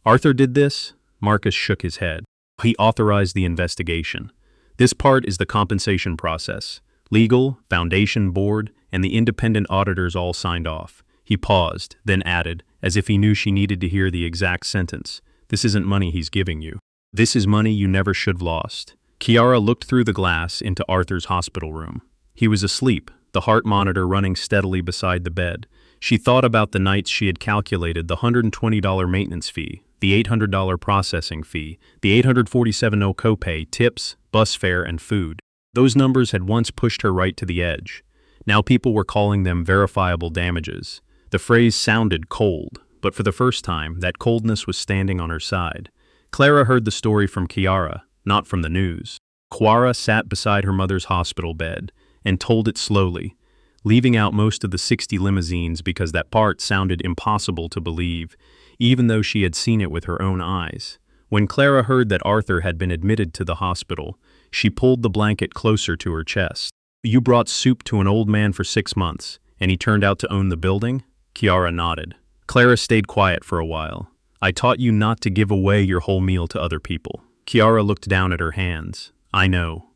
Arthur did this? Marcus shook his head. He authorized the investigation. This part is the compensation process. Legal, foundation, board, and the independent auditors all signed off. He paused, then added, as if he knew she needed to hear the exact sentence. This isn't money he's giving you. This is money you never should have lost. Kiara looked through the glass into Arthur's hospital room. He was asleep, the heart monitor running steadily beside the bed. She thought about the nights she had calculated the $120 maintenance fee, the $800 processing fee, the $847 copay, tips, bus fare, and food. Those numbers had once pushed her right to the edge. Now people were calling them verifiable damages. The phrase sounded cold, but for the first time, that coldness was standing on her side. Clara heard the story from Kiara, not from the news. Kiara sat beside her mother's hospital bed and told it slowly, leaving out most of the 60 limousines because that part sounded impossible to believe, even though she had seen it with her own eyes. When Clara heard that Arthur had been admitted to the hospital, she pulled the blanket closer to her chest. You brought soup to an old man for 6 months, and he turned out to own the building? Kiara nodded. Clara stayed quiet for a while. I taught you not to give away your whole meal to other people. Kiara looked down at her hands. I know.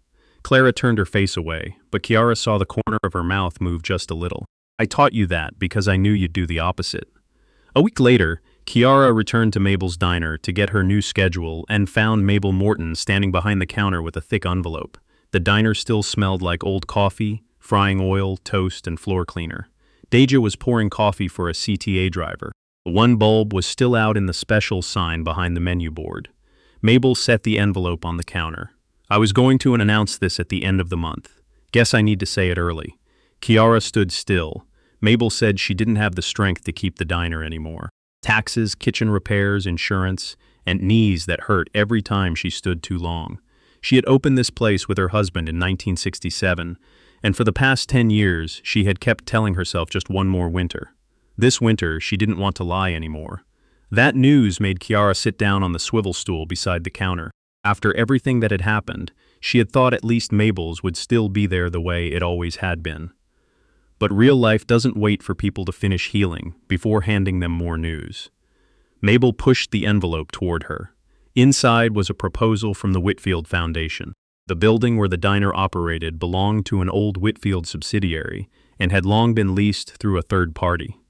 Clara turned her face away, but Kiara saw the corner of her mouth move just a little. I taught you that because I knew you'd do the opposite. A week later, Kiara returned to Mabel's diner to get her new schedule and found Mabel Morton standing behind the counter with a thick envelope. The diner still smelled like old coffee, frying oil, toast, and floor cleaner. Deja was pouring coffee for a CTA driver. One bulb was still out in the special sign behind the menu board. Mabel set the envelope on the counter. I was going to announce this at the end of the month. Guess I need to say it early. Kiara stood still. Mabel said she didn't have the strength to keep the diner anymore. Taxes, kitchen repairs, insurance, and knees that hurt every time she stood too long. She had opened this place with her husband in 1967, and for the past 10 years, she had kept telling herself just one more winter. This winter, she didn't want to lie anymore. That news made Kiara sit down on the swivel stool beside the counter. After everything that had happened, she had thought at least Mabel's would still be there the way it always had been. But real life doesn't wait for people to finish healing before handing them more news. Mabel pushed the envelope toward her. Inside was a proposal from the Whitfield Foundation. The building where the diner operated belonged to an old Whitfield subsidiary and had long been leased through a third party.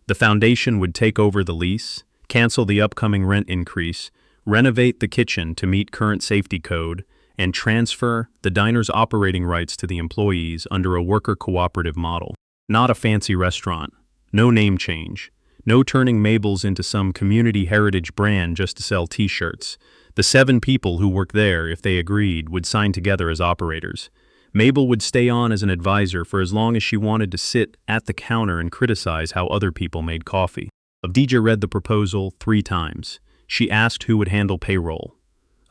The foundation would take over the lease, cancel the upcoming rent increase, renovate the kitchen to meet current safety code, and transfer the diner's operating rights to the employees under a worker cooperative model. Not a fancy restaurant, no name change, no turning Mabel's into some community heritage brand just to sell t-shirts. The 7 people who worked there, if they agreed, would sign together as operators. Mabel would stay on as an advisor for as long as she wanted to sit at the counter and criticize how other people made coffee. Deja read the proposal 3 times. She asked who would handle payroll.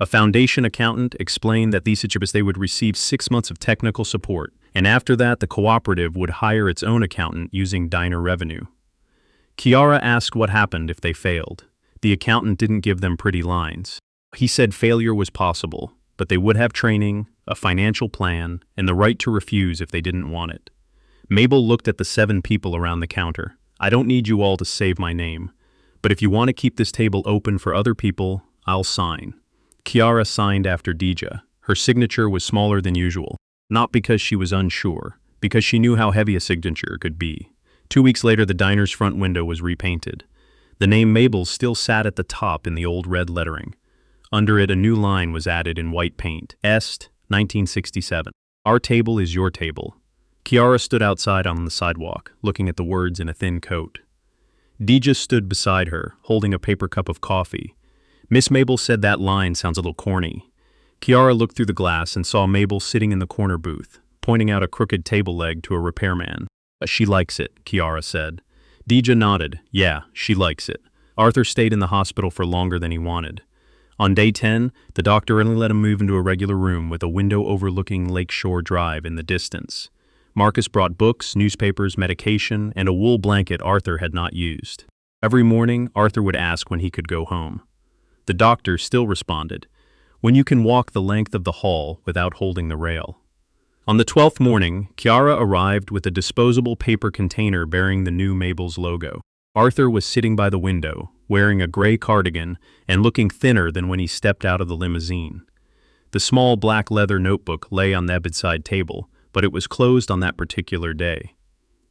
A foundation accountant explained that they would receive 6 months of technical support, and after that the cooperative would hire its own accountant using diner revenue. Kiara asked what happened if they failed. The accountant didn't give them pretty lines. He said failure was possible, but they would have training, a financial plan, and the right to refuse if they didn't want it. Mabel looked at the 7 people around the counter. I don't need you all to save my name, but if you want to keep this table open for other people, I'll sign. Kiara signed after Deja. Her signature was smaller than usual, not because she was unsure, because she knew how heavy a signature could be. 2 weeks later, the diner's front window was repainted. The name Mabel still sat at the top in the old red lettering. Under it, a new line was added in white paint. Est, 1967. Our table is your table. Kiara stood outside on the sidewalk, looking at the words in a thin coat. Deja stood beside her, holding a paper cup of coffee. Miss Mabel said that line sounds a little corny. Kiara looked through the glass and saw Mabel sitting in the corner booth, pointing out a crooked table leg to a repairman. She likes it, Kiara said. Deja nodded. Yeah, she likes it. Arthur stayed in the hospital for longer than he wanted. On day 10, the doctor only let him move into a regular room with a window overlooking Lakeshore Drive in the distance. Marcus brought books, newspapers, medication, and a wool blanket Arthur had not used. Every morning, Arthur would ask when he could go home. The doctor still responded, "When you can walk the length of the hall without holding the rail." On the 12th morning, Kiara arrived with a disposable paper container bearing the new Mabel's logo. Arthur was sitting by the window, wearing a gray cardigan and looking thinner than when he stepped out of the limousine. The small black leather notebook lay on the bedside table, but it was closed on that particular day.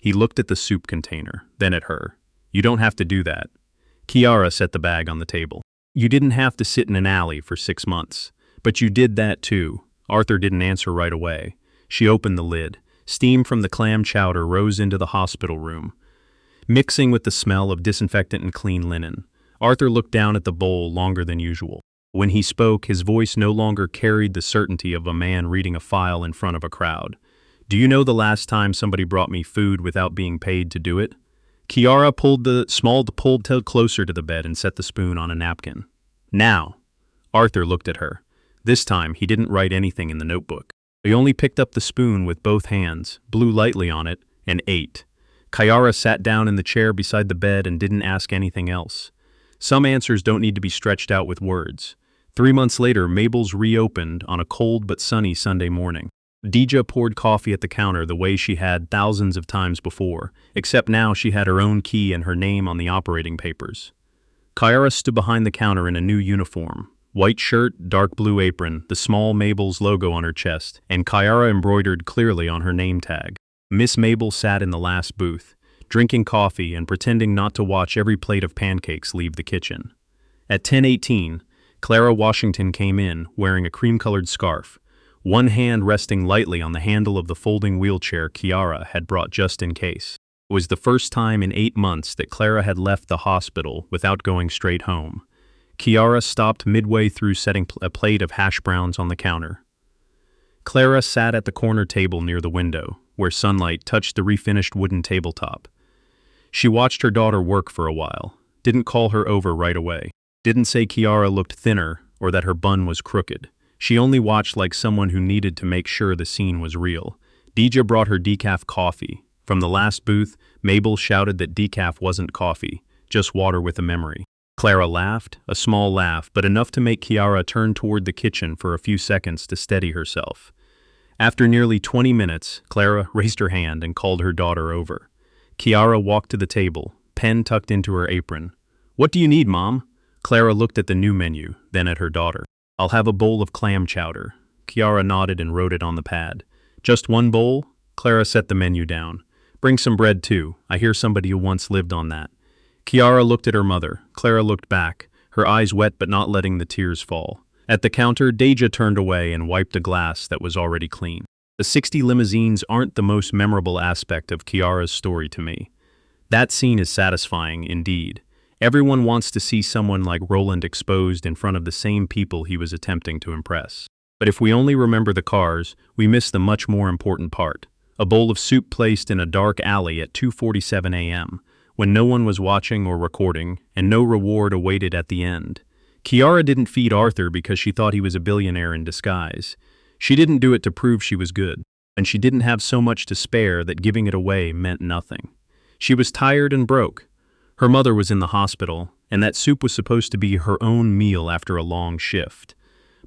He looked at the soup container, then at her. "You don't have to do that." Kiara set the bag on the table. "You didn't have to sit in an alley for 6 months. But you did that too." Arthur didn't answer right away. She opened the lid. Steam from the clam chowder rose into the hospital room, mixing with the smell of disinfectant and clean linen. Arthur looked down at the bowl longer than usual. When he spoke, his voice no longer carried the certainty of a man reading a file in front of a crowd. "Do you know the last time somebody brought me food without being paid to do it?" Kiara pulled closer to the bed and set the spoon on a napkin. "Now." Arthur looked at her. This time, he didn't write anything in the notebook. He only picked up the spoon with both hands, blew lightly on it, and ate. Kiara sat down in the chair beside the bed and didn't ask anything else. Some answers don't need to be stretched out with words. 3 months later, Mabel's reopened on a cold but sunny Sunday morning. Deja poured coffee at the counter the way she had thousands of times before, except now she had her own key and her name on the operating papers. Kiara stood behind the counter in a new uniform. White shirt, dark blue apron, the small Mabel's logo on her chest, and Kiara embroidered clearly on her name tag. Miss Mabel sat in the last booth, drinking coffee and pretending not to watch every plate of pancakes leave the kitchen. At 10:18, Clara Washington came in, wearing a cream-colored scarf, one hand resting lightly on the handle of the folding wheelchair Kiara had brought just in case. It was the first time in 8 months that Clara had left the hospital without going straight home. Kiara stopped midway through setting a plate of hash browns on the counter. Clara sat at the corner table near the window, where sunlight touched the refinished wooden tabletop. She watched her daughter work for a while, didn't call her over right away, didn't say Kiara looked thinner or that her bun was crooked. She only watched like someone who needed to make sure the scene was real. Deja brought her decaf coffee. From the last booth, Mabel shouted that decaf wasn't coffee, just water with a memory. Clara laughed, a small laugh, but enough to make Kiara turn toward the kitchen for a few seconds to steady herself. After nearly 20 minutes, Clara raised her hand and called her daughter over. Kiara walked to the table, pen tucked into her apron. "What do you need, Mom?" Clara looked at the new menu, then at her daughter. "I'll have a bowl of clam chowder." Kiara nodded and wrote it on the pad. "Just one bowl?" Clara set the menu down. "Bring some bread too. I hear somebody who once lived on that." Kiara looked at her mother. Clara looked back, her eyes wet but not letting the tears fall. At the counter, Deja turned away and wiped a glass that was already clean. The 60 limousines aren't the most memorable aspect of Kiara's story to me. That scene is satisfying, indeed. Everyone wants to see someone like Roland exposed in front of the same people he was attempting to impress. But if we only remember the cars, we miss the much more important part. A bowl of soup placed in a dark alley at 2:47 a.m., when no one was watching or recording, and no reward awaited at the end. Kiara didn't feed Arthur because she thought he was a billionaire in disguise. She didn't do it to prove she was good, and she didn't have so much to spare that giving it away meant nothing. She was tired and broke. Her mother was in the hospital, and that soup was supposed to be her own meal after a long shift.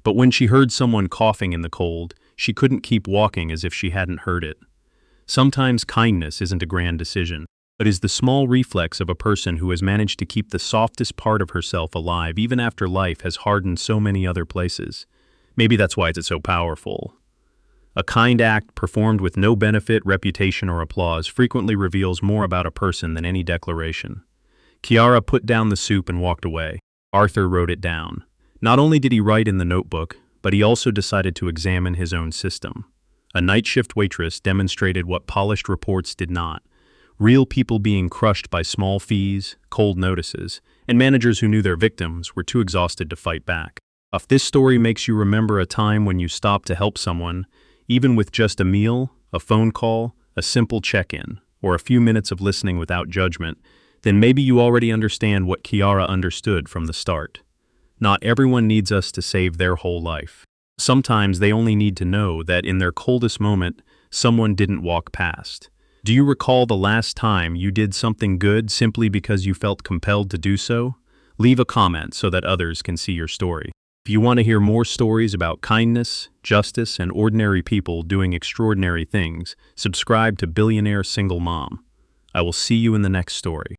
But when she heard someone coughing in the cold, she couldn't keep walking as if she hadn't heard it. Sometimes kindness isn't a grand decision, but is the small reflex of a person who has managed to keep the softest part of herself alive even after life has hardened so many other places. Maybe that's why it's so powerful. A kind act performed with no benefit, reputation, or applause frequently reveals more about a person than any declaration. Kiara put down the soup and walked away. Arthur wrote it down. Not only did he write in the notebook, but he also decided to examine his own system. A night shift waitress demonstrated what polished reports did not. Real people being crushed by small fees, cold notices, and managers who knew their victims were too exhausted to fight back. If this story makes you remember a time when you stopped to help someone, even with just a meal, a phone call, a simple check-in, or a few minutes of listening without judgment, then maybe you already understand what Kiara understood from the start. Not everyone needs us to save their whole life. Sometimes they only need to know that in their coldest moment, someone didn't walk past. Do you recall the last time you did something good simply because you felt compelled to do so? Leave a comment so that others can see your story. If you want to hear more stories about kindness, justice, and ordinary people doing extraordinary things, subscribe to Billionaire Single Mom. I will see you in the next story.